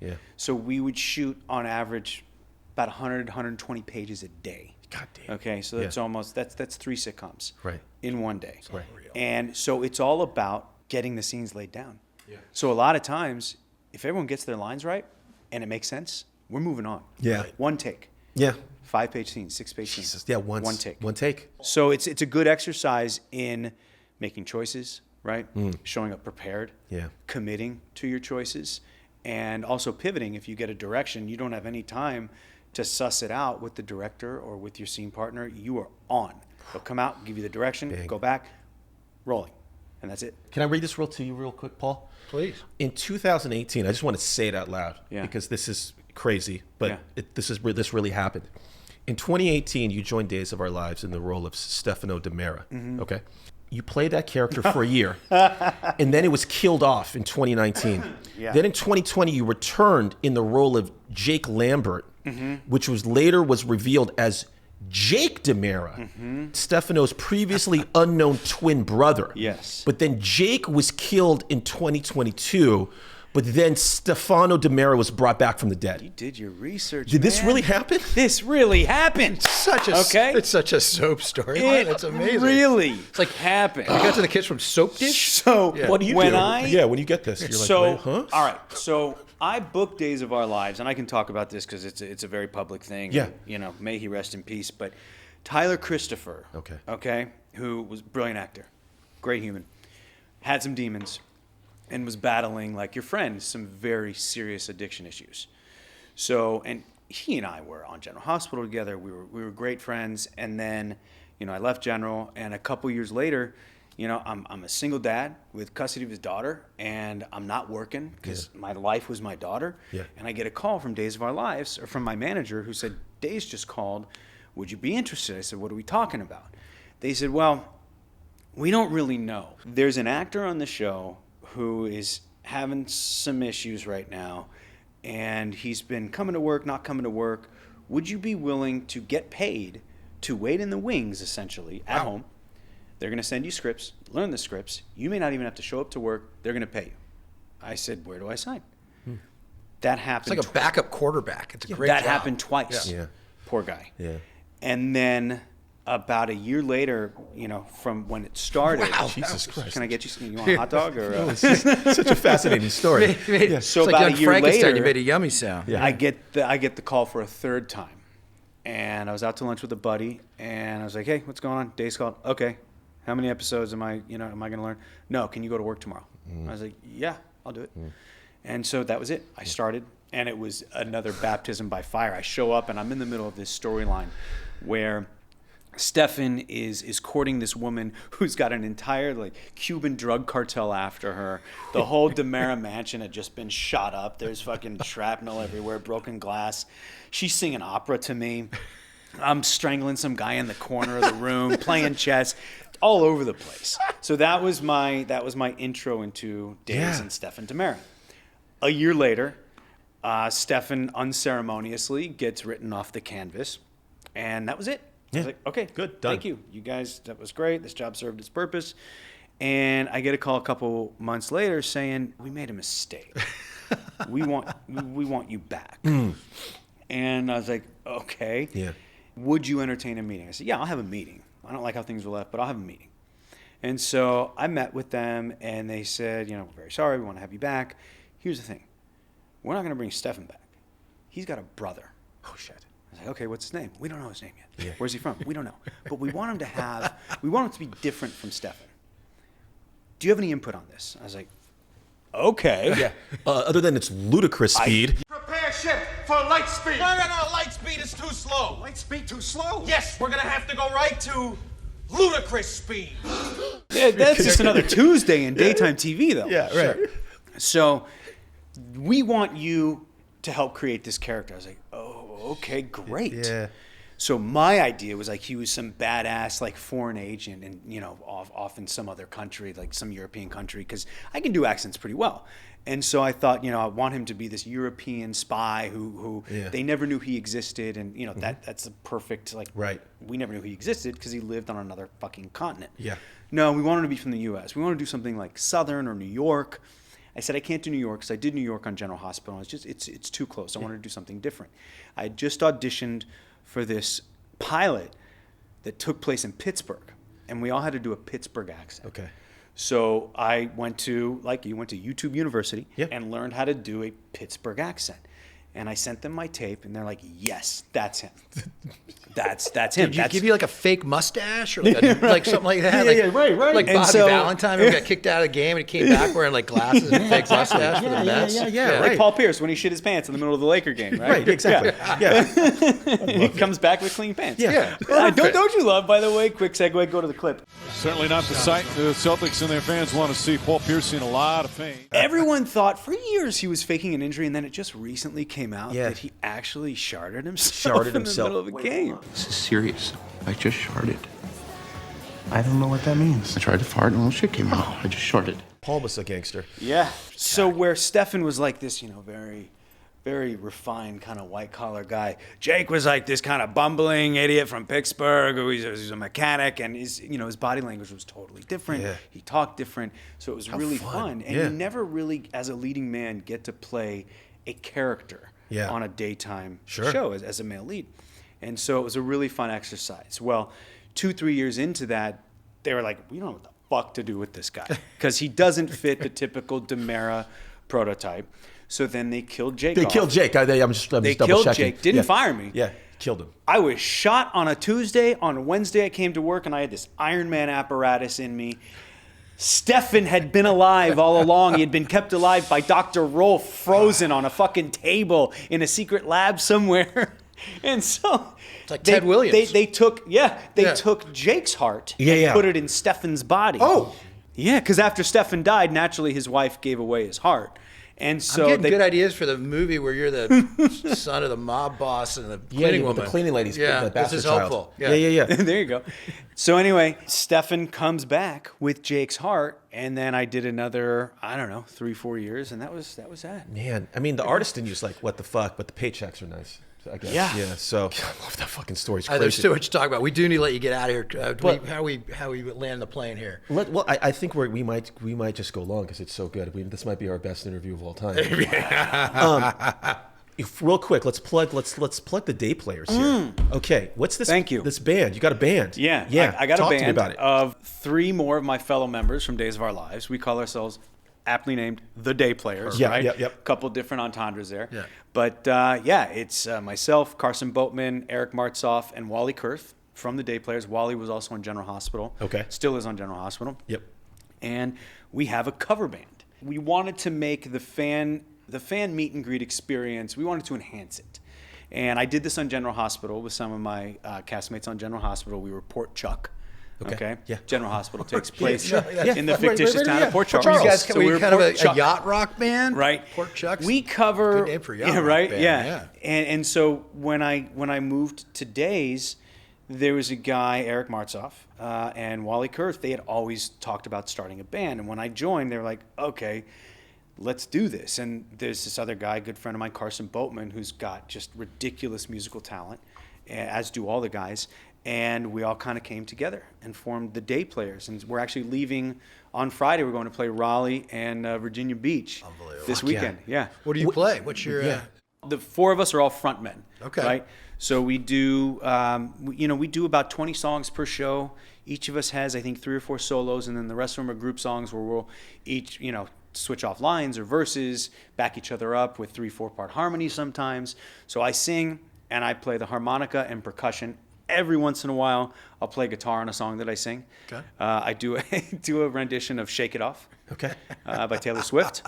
Yeah. So we would shoot on average about 100, 120 pages a day. God damn. Okay, so that's almost that's 3 sitcoms in one day. Right. And so it's all about getting the scenes laid down. Yeah. So a lot of times, if everyone gets their lines right and it makes sense, we're moving on. Yeah. One take. Yeah. 5-page scene, 6-page scene. Jesus. Yeah. One take. One take. So it's a good exercise in making choices, right? Showing up prepared. Yeah. Committing to your choices, and also pivoting. If you get a direction, you don't have any time to suss it out with the director or with your scene partner. You are on. They'll come out, give you the direction, go back, rolling, and that's it. Can I read this to you real quick, Paul? Please. In 2018, I just want to say it out loud because this is crazy, but this really happened. In 2018, you joined Days of Our Lives in the role of Stefano Demera. Okay, you played that character for a year, and then it was killed off in 2019. Then in 2020, you returned in the role of Jake Lambert, which was later revealed as Jake Demera, Stefano's previously unknown twin brother. Yes. But then Jake was killed in 2022, but then Stefano Demera was brought back from the dead. You did your research. Did this really happen? This really happened. It's such a soap story. It's amazing. Really, it's like happened. I got to the kids from Soap Dish. So what do you when do? when you get this, you're so like, wait, huh? all right. So I booked Days of Our Lives, and I can talk about this because it's a very public thing. Yeah. And, may he rest in peace. But Tyler Christopher. Okay. Who was a brilliant actor, great human, had some demons, and was battling, like your friend, some very serious addiction issues. So, and he and I were on General Hospital together. We were great friends. And then, I left General, and a couple years later, I'm a single dad with custody of his daughter, and I'm not working because my life was my daughter. Yeah. And I get a call from Days of Our Lives, or from my manager, who said, Days just called. Would you be interested? I said, what are we talking about? They said, well, we don't really know. There's an actor on the show who is having some issues right now, and he's been coming to work, not coming to work. Would you be willing to get paid to wait in the wings, essentially, at home? They're going to send you scripts, learn the scripts. You may not even have to show up to work. They're going to pay you. I said, where do I sign? That happened. It's like a backup quarterback. It's a great That job. happened twice. Yeah. Poor guy. Yeah. And then about a year later, from when it started. Wow. Jesus Christ. Can I get you want a hot dog? Or It's such a fascinating story. So It's like about young a year Frankenstein, later, you made a yummy sound. Yeah. I get the call for a third time. And I was out to lunch with a buddy, and I was like, hey, what's going on? Days called. Okay. How many episodes am I going to learn? No, can you go to work tomorrow? I was like, yeah, I'll do it. And so that was it. I started, and it was another baptism by fire. I show up, and I'm in the middle of this storyline where Stefan is courting this woman who's got an entire Cuban drug cartel after her. The whole Demera mansion had just been shot up. There's fucking shrapnel everywhere, broken glass. She's singing opera to me. I'm strangling some guy in the corner of the room, playing chess. all over the place. So that was my intro into Days and Stephen Demara. A year later, Stephen unceremoniously gets written off the canvas, and that was it. I was like, okay, good, done. Thank you. You guys, that was great. This job served its purpose. And I get a call a couple months later saying, we made a mistake. we want you back. And I was like, okay. Yeah. Would you entertain a meeting? I said, yeah, I'll have a meeting. I don't like how things were left, but I'll have a meeting. And so I met with them, and they said, we're very sorry. We want to have you back. Here's the thing. We're not going to bring Stephen back. He's got a brother. Oh, shit. I was like, okay, what's his name? We don't know his name yet. Yeah. Where's he from? We don't know. But we want him to be different from Stephen. Do you have any input on this? I was like, okay. Yeah. Other than its ludicrous speed. Prepare ship for light speed. No, light speed is too slow. Light speed too slow? Yes, we're gonna have to go right to ludicrous speed. Yeah, that's just another Tuesday in daytime TV, though. Yeah, right. Sure. So we want you to help create this character. I was like, oh, okay, great. Yeah. So my idea was like he was some badass like foreign agent and off in some other country, like some European country, because I can do accents pretty well. And so I thought, I want him to be this European spy who they never knew he existed, and that's a perfect right. We never knew he existed because he lived on another fucking continent. Yeah. No, we wanted to be from the U.S. We want to do something like Southern or New York. I said I can't do New York because I did New York on General Hospital. It's too close. I wanted to do something different. I had just auditioned for this pilot that took place in Pittsburgh, and we all had to do a Pittsburgh accent. Okay. So I went to, like you went to YouTube University and learned how to do a Pittsburgh accent. And I sent them my tape, and they're like, yes, that's him. That's him. Did you give you like a fake mustache or like something like that? Right. Like Bobby Valentine who got kicked out of the game and he came back wearing like glasses and a fake mustache for the Mets. Yeah, like Paul Pierce when he shit his pants in the middle of the Laker game, right? Right, exactly. Yeah. He comes back with clean pants. Yeah. Don't you love, by the way, quick segue, go to the clip. Certainly not the sight the Celtics and their fans want to see. Paul Pierce in a lot of pain. Everyone thought for years he was faking an injury, and then it just recently came out that he actually sharded himself in the middle of a game. This is serious. I just sharted. I don't know what that means. I tried to fart and all shit came out. I just sharted. Paul was a gangster. Yeah. So where Stephen was like this, very, very refined kind of white collar guy, Jake was like this kind of bumbling idiot from Pittsburgh who he's a mechanic, and his body language was totally different. Yeah. He talked different, so it was really fun. And Yeah. you never really, as a leading man, get to play a character on a daytime show as a male lead. And so it was a really fun exercise. Well, 2-3 years into that, they were like, we don't know what the fuck to do with this guy because he doesn't fit the typical Demara prototype. So then they killed Jake They off. killed Jake. I'm just double killed checking. Jake. Didn't fire me. Yeah, killed him. I was shot on a Tuesday. On a Wednesday, I came to work, and I had this Iron Man apparatus in me. Stephen had been alive all along. He had been kept alive by Dr. Rolf, frozen on a fucking table in a secret lab somewhere. And so it's like Ted Williams. They took Jake's heart and put it in Stephen's body. Oh. Yeah, because after Stephen died, naturally his wife gave away his heart. And so I'm getting good ideas for the movie where you're the son of the mob boss and the cleaning woman. The cleaning ladies. Yeah, the this is child. helpful. Yeah. There you go. So anyway, Stephen comes back with Jake's heart, and then I did another, 3-4 years, and that was that. Man, I mean, the artist in you's like, what the fuck? But the paychecks are nice. I guess. Yeah. So I love that fucking story. It's crazy. There's too much to talk about. We do need to let you get out of here. How we land the plane here? Well, I think we might just go long because it's so good. This might be our best interview of all time. Real quick, let's plug the day players here. Okay, what's this? Thank you. This band. You got a band. Yeah. I got a band of 3 more of my fellow members from Days of Our Lives. We call ourselves aptly named the Day Players. Yeah, right? Yep. A couple different entendres there. Yeah. But it's myself, Carson Boatman, Eric Martzoff, and Wally Kurth from the Day Players. Wally was also on General Hospital. Okay. Still is on General Hospital. Yep. And we have a cover band. We wanted to make the fan meet and greet experience. We wanted to enhance it. And I did this on General Hospital with some of my castmates on General Hospital. We were Port Chuck. Okay. Yeah. General Hospital takes place Yeah. in the fictitious town of Port Charles. You guys, So we were kind of Port Chuck. a yacht rock band, Right. Port Chucks. We cover good name for a yacht rock band. And so when I moved to Days, there was a guy, Eric Martzoff, and Wally Kurth. They had always talked about starting a band. And when I joined, they were like, okay, let's do this. And there's this other guy, good friend of mine, Carson Boatman, who's got just ridiculous musical talent, as do all the guys. And we all kind of came together and formed the Day Players. And we're actually leaving on Friday. We're going to play Raleigh and Virginia Beach this weekend. Yeah. What do you play? What's your... The four of us are all frontmen. Okay. Right? So we do, we do about 20 songs per show. Each of us has, I think, 3 or 4 solos, and then the rest of them are group songs where we'll each, switch off lines or verses, back each other up with 3-4 part harmonies sometimes. So I sing and I play the harmonica and percussion. Every once in a while, I'll play guitar on a song that I sing. Okay. I do a rendition of "Shake It Off," by Taylor Swift.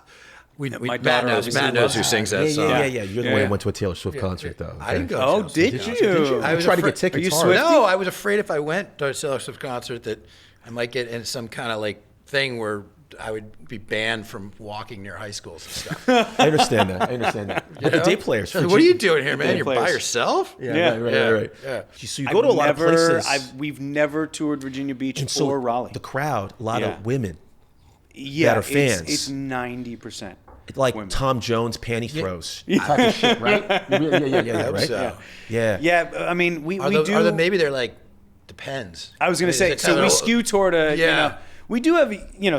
Matt knows who sings that song. Yeah. You're the one who went to a Taylor Swift concert, though. I didn't go. Oh, did you? I was tried to get tickets. No, I was afraid if I went to a Taylor Swift concert that I might get in some kind of thing where I would be banned from walking near high schools and stuff. I understand that. But the Day Players. What are you doing here, man? You're by yourself? Right. Yeah. So you go to a lot of places. We've never toured Virginia Beach or Raleigh. The crowd, a lot of women that are fans. It's 90%. Like women. Tom Jones panty throws type of shit, right? Yeah, right? So. Yeah, I mean, we do. Maybe they're depends. I was going to say, so we skew toward we do have,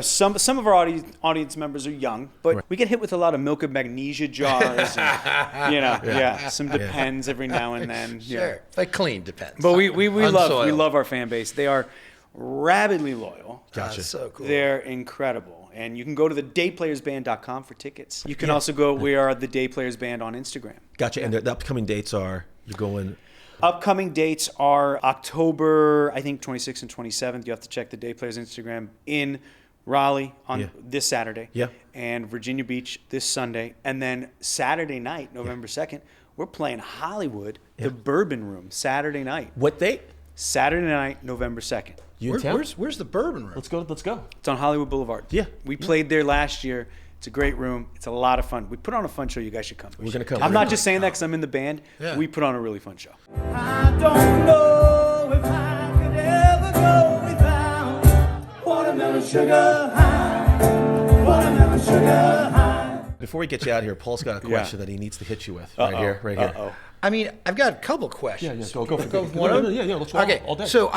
some of our audience members are young, but we get hit with a lot of milk of magnesia jars and, some Depends every now and then. Sure. Like clean Depends. But we love our fan base. They are rabidly loyal. Gotcha. That's so cool. They're incredible. And you can go to thedayplayersband.com for tickets. You can also go, we are the Day Players Band on Instagram. Gotcha. And the upcoming dates are, you're going... Upcoming dates are October, I think, 26th and 27th. You have to check the Day Players Instagram in Raleigh on this Saturday. Yeah. And Virginia Beach this Sunday. And then Saturday night, November 2nd, we're playing Hollywood, the Bourbon Room, Saturday night. What date? Saturday night, November 2nd. Where's the Bourbon Room? Let's go. It's on Hollywood Boulevard. Yeah. We played there last year. It's a great room. It's a lot of fun. We put on a fun show. You guys should come. We're going to come. I'm not just saying that because I'm in the band. Yeah. We put on a really fun show. I don't know if I could ever go without watermelon sugar high. Watermelon sugar high. Before we get you out of here, Paul's got a question that he needs to hit you with right here. I mean, I've got a couple questions. Go for it. Let's roll okay. all day. So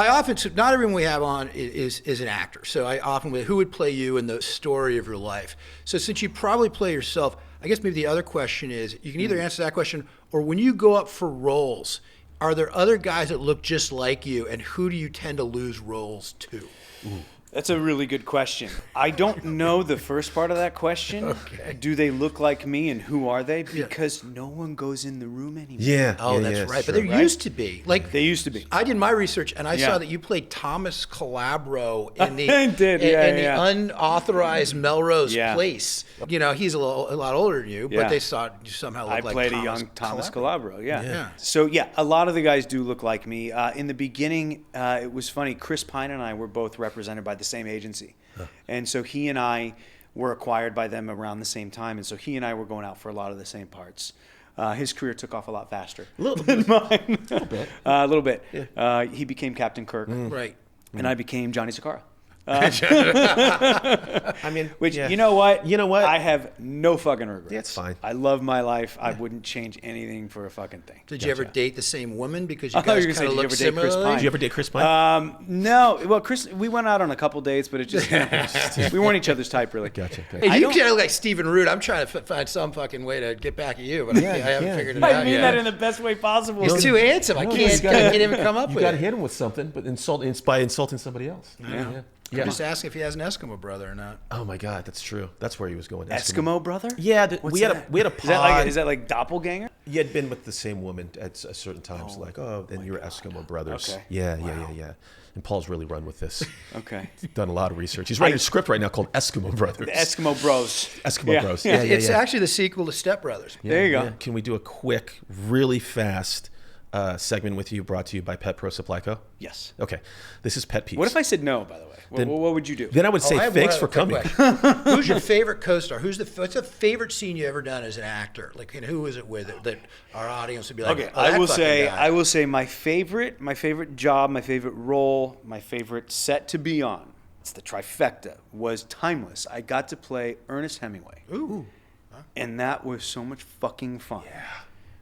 not everyone we have on is an actor. So I often who would play you in the story of your life. So since you probably play yourself, I guess maybe the other question is, you can either answer that question, or when you go up for roles, are there other guys that look just like you, and who do you tend to lose roles to? Ooh. That's a really good question. I don't know the first part of that question. Okay. Do they look like me, and who are they? Because no one goes in the room anymore. Yeah. That's right. But there used to be. They used to be. I did my research, and I saw that you played Thomas Calabro in the the unauthorized Melrose Place. He's a lot older than you, but they saw you somehow look like Thomas. I played a young Thomas Calabro. Yeah. So a lot of the guys do look like me. In the beginning, it was funny. Chris Pine and I were both represented by the same agency. And so he and I were acquired by them around the same time. And so he and I were going out for a lot of the same parts. His career took off a lot faster than mine. A little bit. Yeah. He became Captain Kirk. Right. And I became Johnny Sakara. I mean, you know what? I have no fucking regrets. That's fine. I love my life. I wouldn't change anything for a fucking thing. Did you ever date the same woman? Because you guys kind of look similar. Did you ever date Chris Pine? No. Well, Chris, we went out on a couple dates, but it just we weren't each other's type, really. Gotcha. Hey, you kind of look like Stephen Root. I'm trying to find some fucking way to get back at you, but I haven't figured it out yet. I mean that in the best way possible. He's too handsome. I can't even come up with it. You got to hit him with something, but by insulting somebody else. I'm just asking if he has an Eskimo brother or not. Oh my God, that's true. That's where he was going. Eskimo brother? Yeah, we had a pod. Is that like doppelganger? You had been with the same woman at certain times, then you're Eskimo brothers. Okay. Yeah. And Paul's really run with this. Okay. He's done a lot of research. He's writing a script right now called Eskimo Brothers. The Eskimo Bros. Eskimo Bros. It's actually the sequel to Step Brothers. There you go. Yeah. Can we do a quick, really fast segment with you brought to you by Pet Pro Supply Co? Yes. Okay. This is Pet Peeves. What if I said no, by the way? What would you do? Then I would say thanks for coming. Who's your favorite co-star? What's the favorite scene you ever done as an actor? Like, and who is it with that our audience would be like? Okay, oh, that I will say my favorite job, my favorite role, my favorite set to be on. It's the trifecta. Was Timeless. I got to play Ernest Hemingway. Ooh. And that was so much fucking fun. Yeah.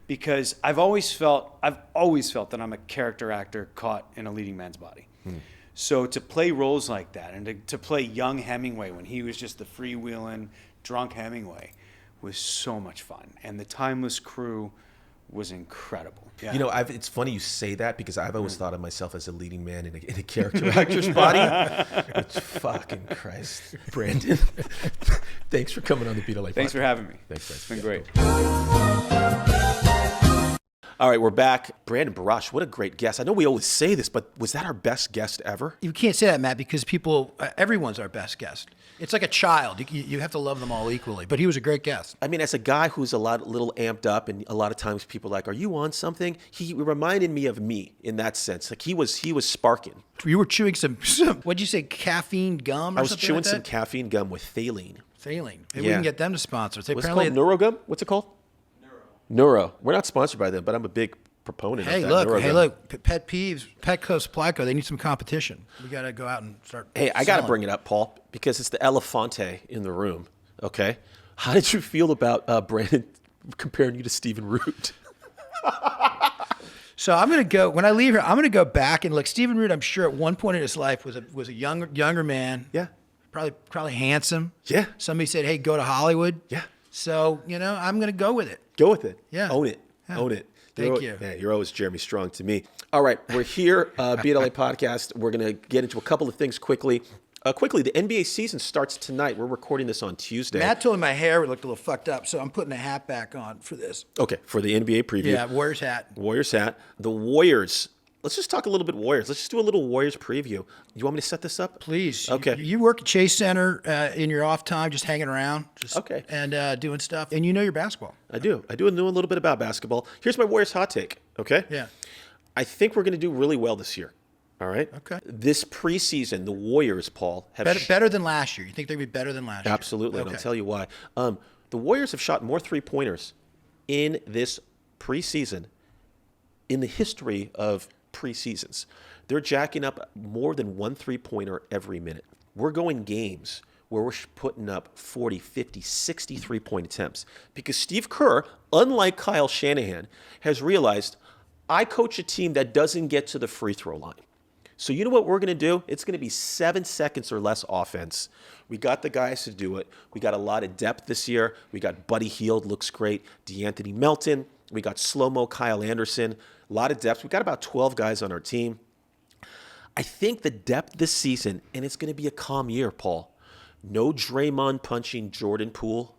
Because I've always felt that I'm a character actor caught in a leading man's body. So to play roles like that and to play young Hemingway when he was just the freewheeling drunk Hemingway was so much fun. And the Timeless crew was incredible. Yeah. You know, it's funny you say that because I've always thought of myself as a leading man in a character actor's body. Which, fucking Christ. Brandon, thanks for coming on the Beat LA podcast. Thanks for having me. Thanks, guys. It's been great. All right, we're back. Brandon Barash, what a great guest. I know we always say this, but was that our best guest ever? You can't say that, Matt, because everyone's our best guest. It's like a child. You have to love them all equally. But he was a great guest. I mean, as a guy who's little amped up, and a lot of times people are like, are you on something? He reminded me of me in that sense. Like he was sparking. You were chewing some what'd you say, caffeine gum or something? I was chewing like that? some caffeine gum with Thaline. Maybe we can get them to sponsor us. What's it called? Neurogum? What's it called? Neuro. We're not sponsored by them, but I'm a big proponent of that. Look, Pet Peeves, Petco Supply Co, they need some competition. We got to go out and start I got to bring it up, Paul, because it's the elefante in the room, okay? How did you feel about Brandon comparing you to Stephen Root? So I'm going to go, when I leave here, I'm going to go back and look. Stephen Root, I'm sure at one point in his life was a younger man. Yeah. Probably handsome. Yeah. Somebody said, hey, go to Hollywood. Yeah. So, I'm going to go with it. Go with it. Yeah. Own it. Yeah. Own it. Thank you. Yeah, you're always Jeremy Strong to me. All right, we're here, BLA Podcast. We're going to get into a couple of things quickly. The NBA season starts tonight. We're recording this on Tuesday. Matt told me my hair looked a little fucked up, so I'm putting a hat back on for this. Okay, for the NBA preview. Yeah, Warriors hat. Warriors hat. The Warriors. Let's just talk a little bit Warriors. Let's just do a little Warriors preview. You want me to set this up? Please. Okay. You work at Chase Center in your off time, just hanging around. Okay. And doing stuff. And you know your basketball. I do. I do know a little bit about basketball. Here's my Warriors hot take, okay? Yeah. I think we're going to do really well this year, all right? Okay. This preseason, the Warriors, Paul, have... Better than last year. You think they'd be better than last year? Absolutely, Okay. and I'll tell you why. The Warriors have shot more three-pointers in this preseason in the history of preseasons. They're jacking up more than one three-pointer every minute. We're going games where we're putting up 40, 50, 60 three-point attempts because Steve Kerr, unlike Kyle Shanahan, has realized I coach a team that doesn't get to the free throw line. So you know what we're going to do? It's going to be 7 seconds or less offense. We got the guys to do it. We got a lot of depth this year. We got Buddy Hield, looks great. DeAnthony Melton. We got slow-mo Kyle Anderson. A lot of depth. We've got about 12 guys on our team. I think the depth this season, and it's going to be a calm year, Paul. No Draymond punching Jordan Poole.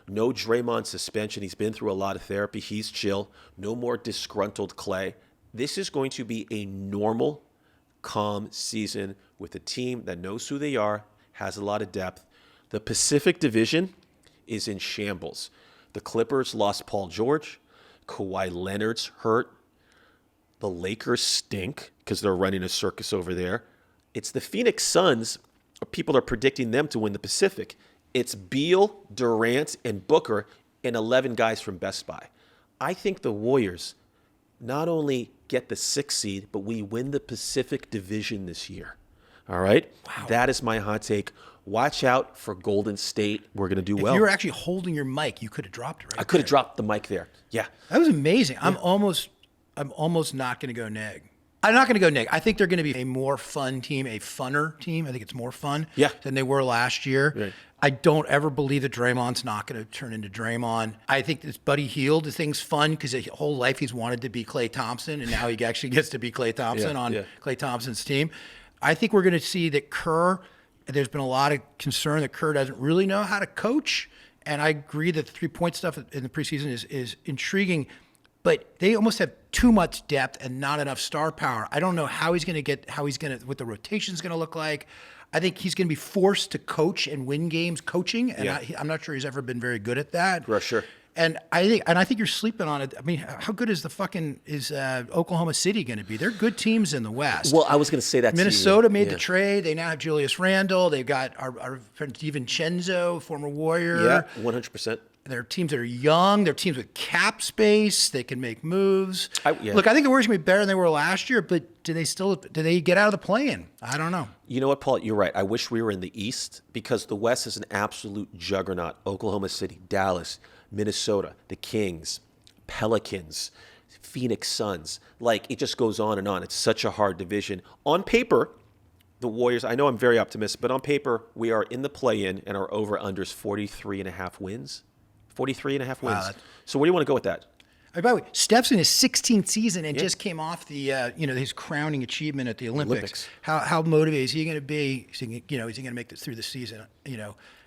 No Draymond suspension. He's been through a lot of therapy. He's chill. No more disgruntled Clay. This is going to be a normal, calm season with a team that knows who they are, has a lot of depth. The Pacific Division is in shambles. The Clippers lost Paul George. Kawhi Leonard's hurt. The Lakers stink because they're running a circus over there. It's the Phoenix Suns. People are predicting them to win the Pacific. It's Beal, Durant, and Booker, and 11 guys from Best Buy. I think the Warriors not only get the 6th seed, but we win the Pacific Division this year. All right? Wow. That is my hot take. Watch out for Golden State. We're going to do well. If you were actually holding your mic, you could have dropped it right I could have dropped the mic there. Yeah. That was amazing. Yeah. I'm almost not going to go neg. I'm not going to go neg. I think they're going to be a more fun team, a funner team. I think it's more fun than they were last year. Right. I don't ever believe that Draymond's not going to turn into Draymond. I think this Buddy Hield, the thing's fun because his whole life he's wanted to be Klay Thompson, and now he actually gets to be Klay Thompson on Klay Thompson's team. I think we're going to see that Kerr, there's been a lot of concern that Kerr doesn't really know how to coach, and I agree that the three-point stuff in the preseason is intriguing, but they almost have too much depth and not enough star power. I don't know how he's going to what the rotation's going to look like. I think he's going to be forced to coach and win games coaching, and I'm not sure he's ever been very good at that. For sure. And I think you're sleeping on it. I mean, how good is Oklahoma City going to be? They're good teams in the West. Well, I was going to say that. Minnesota made the trade. They now have Julius Randle. They've got our friend DiVincenzo, former Warrior. Yeah, 100%. They're teams that are young. They're teams with cap space. They can make moves. Look, I think the Warriors are going to be better than they were last year, but do they get out of the play-in? I don't know. You know what, Paul? You're right. I wish we were in the East because the West is an absolute juggernaut. Oklahoma City, Dallas, Minnesota, the Kings, Pelicans, Phoenix Suns. Like, it just goes on and on. It's such a hard division. On paper, the Warriors, I know I'm very optimistic, but on paper, we are in the play-in and our over-under is 43.5 wins. 43.5 wins. Wow, so where do you want to go with that? By the way, Steph's in his 16th season and just came off the his crowning achievement at the Olympics. How motivated is he going to be? Is he going to make this through the season?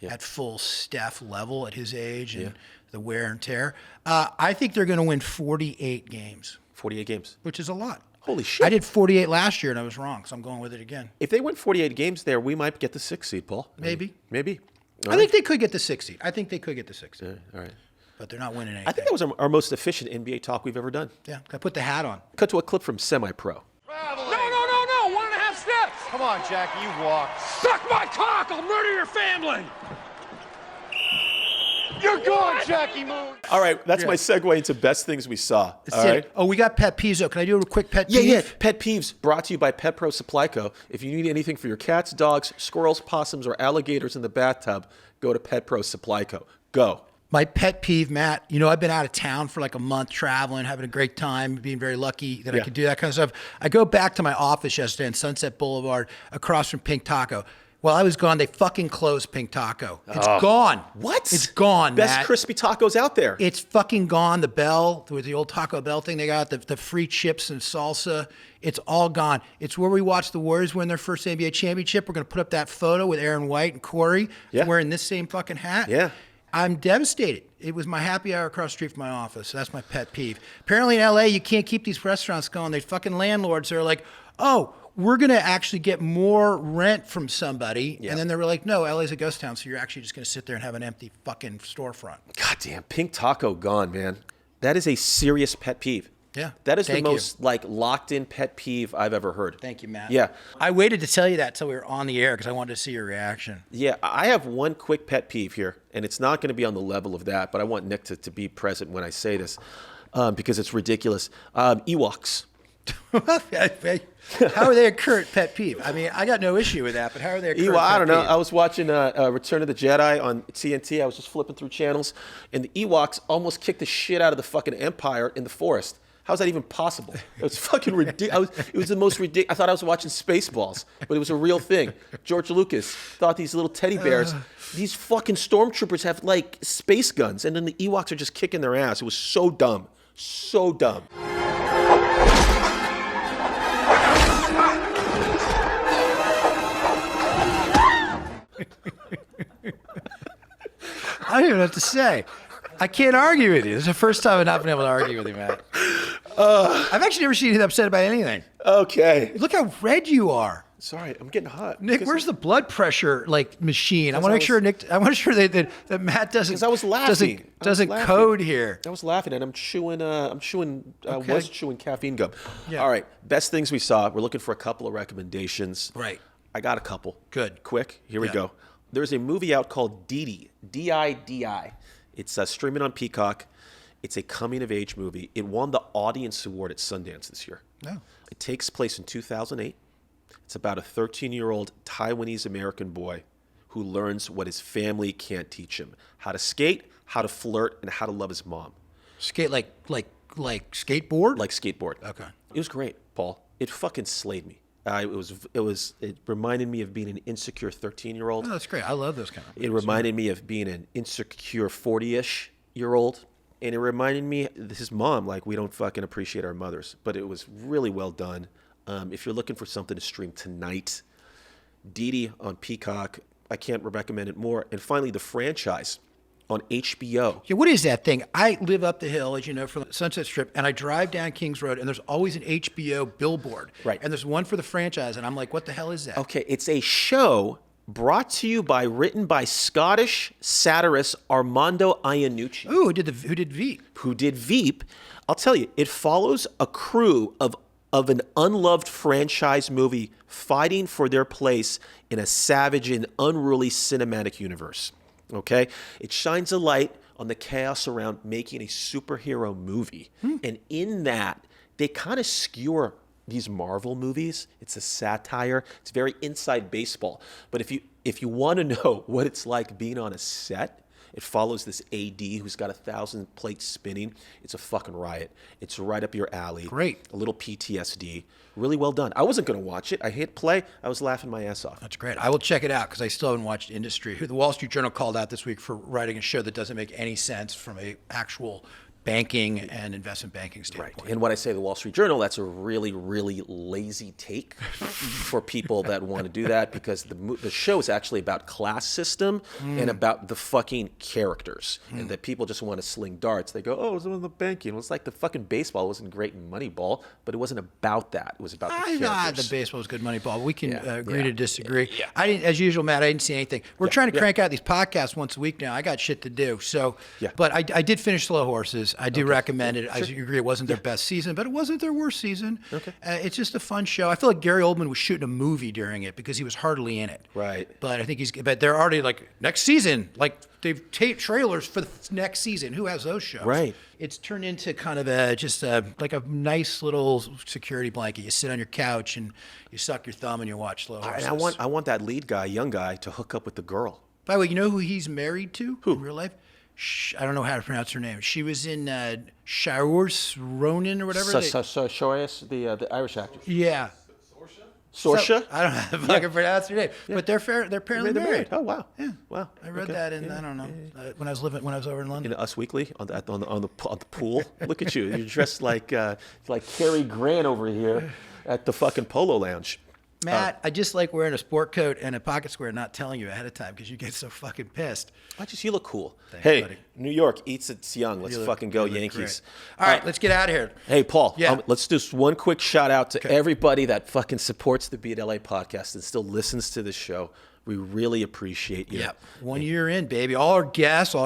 At full Steph level at his age and the wear and tear. I think they're going to win 48 games. 48 games, which is a lot. Holy shit! I did 48 last year and I was wrong, so I'm going with it again. If they win 48 games there, we might get the 6th seed, Paul. Maybe. All I think they could get the 6th seed. I think they could get the 6th seed. All right. But they're not winning anything. I think that was our most efficient NBA talk we've ever done. Yeah, I put the hat on. Cut to a clip from Semi-Pro. No, 1.5 steps. Come on, Jackie, you walk. Suck my cock, I'll murder your family. You're gone, Jackie Moon. All right, that's my segue into best things we saw. All right. Oh, we got pet peeves, though. Can I do a quick pet peeve? Yeah. Pet peeves brought to you by Pet Pro Supply Co. If you need anything for your cats, dogs, squirrels, possums, or alligators in the bathtub, go to Pet Pro Supply Co. Go. My pet peeve, Matt, I've been out of town for like a month traveling, having a great time, being very lucky that I could do that kind of stuff. I go back to my office yesterday on Sunset Boulevard across from Pink Taco. While I was gone, they fucking closed Pink Taco. It's gone. What? It's gone, Best Matt. crispy tacos out there. It's fucking gone. The Bell, with the old Taco Bell thing they got, the free chips and salsa, it's all gone. It's where we watched the Warriors win their first NBA championship. We're going to put up that photo with Aaron White and Corey wearing this same fucking hat. Yeah. I'm devastated. It was my happy hour across the street from my office. So that's my pet peeve. Apparently in LA, you can't keep these restaurants going. They fucking landlords are like, oh, we're going to actually get more rent from somebody. Yeah. And then they were like, no, LA's a ghost town, so you're actually just going to sit there and have an empty fucking storefront. Goddamn, Pink Taco gone, man. That is a serious pet peeve. Yeah. That is the most locked-in pet peeve I've ever heard. Thank you, Matt. Yeah. I waited to tell you that until we were on the air because I wanted to see your reaction. Yeah, I have one quick pet peeve here, and it's not going to be on the level of that, but I want Nick to be present when I say this because it's ridiculous. Ewoks. How are they a current pet peeve? I mean, I got no issue with that, but how are they a current pet peeve? I don't know. I was watching Return of the Jedi on TNT. I was just flipping through channels, and the Ewoks almost kicked the shit out of the fucking Empire in the forest. How's that even possible? It was fucking ridiculous. It was the most ridiculous. I thought I was watching Spaceballs, but it was a real thing. George Lucas thought these little teddy bears, these fucking stormtroopers have like space guns, and then the Ewoks are just kicking their ass. It was so dumb. So dumb. I don't even know what to say. I can't argue with you. This is the first time I've not been able to argue with you, Matt. I've actually never seen you upset about anything. Okay. Look how red you are. Sorry, I'm getting hot. Nick, where's the blood pressure machine? I want to make sure that Matt doesn't. I was laughing. Doesn't code here. I was laughing and I'm chewing caffeine gum. Yeah. All right, best things we saw. We're looking for a couple of recommendations. Right. I got a couple. Good. Quick. Here we go. There's a movie out called Didi. D-I-D-I. It's streaming on Peacock. It's a coming-of-age movie. It won the Audience Award at Sundance this year. Oh. It takes place in 2008. It's about a 13-year-old Taiwanese-American boy who learns what his family can't teach him. How to skate, how to flirt, and how to love his mom. Skate like skateboard? Like skateboard. Okay. It was great, Paul. It fucking slayed me. It reminded me of being an insecure 13-year-old. Oh, that's great. I love those kind of movies. It reminded me of being an insecure 40-ish-year-old. And it reminded me, his mom, like, we don't fucking appreciate our mothers. But it was really well done. If you're looking for something to stream tonight, Didi on Peacock, I can't recommend it more. And finally, The Franchise on HBO. Yeah, what is that thing? I live up the hill, as you know, from the Sunset Strip, and I drive down Kings Road, and there's always an HBO billboard. Right. And there's one for The Franchise, and I'm like, what the hell is that? Okay, it's a show brought to you by, written by Scottish satirist Armando Iannucci. Ooh, who did Veep? Who did Veep? I'll tell you, it follows a crew of an unloved franchise movie fighting for their place in a savage and unruly cinematic universe. Okay? It shines a light on the chaos around making a superhero movie. And in that, they kind of skewer these Marvel movies. It's a satire. It's very inside baseball. But if you want to know what it's like being on a set, it follows this AD who's got 1,000 plates spinning. It's a fucking riot. It's right up your alley. Great. A little PTSD. Really well done. I wasn't going to watch it. I hit play. I was laughing my ass off. That's great. I will check it out because I still haven't watched Industry. The Wall Street Journal called out this week for writing a show that doesn't make any sense from a actual banking and investment banking standpoint. Right. And when I say the Wall Street Journal, that's a really, really lazy take for people that want to do that, because the show is actually about class system and about the fucking characters. And that people just want to sling darts. They go, oh, it was in the banking. It was like the fucking baseball wasn't great in Moneyball, but it wasn't about that. It was about the characters. I thought the baseball was good Moneyball. We can agree to disagree. Yeah. I didn't, as usual, Matt, I didn't see anything. We're trying to crank out these podcasts once a week now. I got shit to do. So, but I did finish Slow Horses. I do recommend it. I agree it wasn't their best season, but it wasn't their worst season. Okay. It's just a fun show. I feel like Gary Oldman was shooting a movie during it because he was hardly in it. Right. But I think but they're already like, next season, like they've taped trailers for the next season. Who has those shows? Right. It's turned into kind of like a nice little security blanket. You sit on your couch and you suck your thumb and you watch Slow Horses. And I want that lead guy, young guy, to hook up with the girl. By the way, you know who he's married to in real life? I don't know how to pronounce her name. She was in Saoirse Ronan or whatever. Saoirse, the Irish actor. Yeah. Saoirse? I don't know how to fucking pronounce her name. But they're apparently married. Oh wow. Yeah. Wow. I read that in I don't know when I was over in London. In Us Weekly on the pool. Look at you. You're dressed like Cary Grant over here at the fucking Polo Lounge. Matt, I just like wearing a sport coat and a pocket square, not telling you ahead of time because you get so fucking pissed. You look cool. Thanks, hey, buddy. New York eats its young. Let's fucking go Yankees. All right, let's get out of here. Hey, Paul. Yeah. Let's do one quick shout out to everybody that fucking supports the Beat LA podcast and still listens to the show. We really appreciate you. Yeah, 1 year in, baby. All our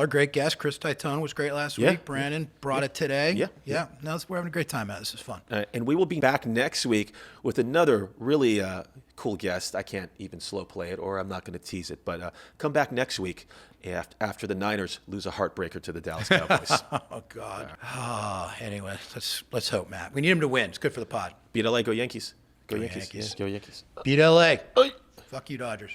great guests. Chris Titone was great last week. Brandon brought it today. Yeah. No, we're having a great time, Matt. This is fun. And we will be back next week with another really cool guest. I can't even slow play it, or I'm not going to tease it. But come back next week after the Niners lose a heartbreaker to the Dallas Cowboys. Oh, God. Anyway, let's hope, Matt. We need him to win. It's good for the pod. Beat LA. Go Yankees. Go Yankees. Yeah, go Yankees. Beat LA. Fuck you, Dodgers.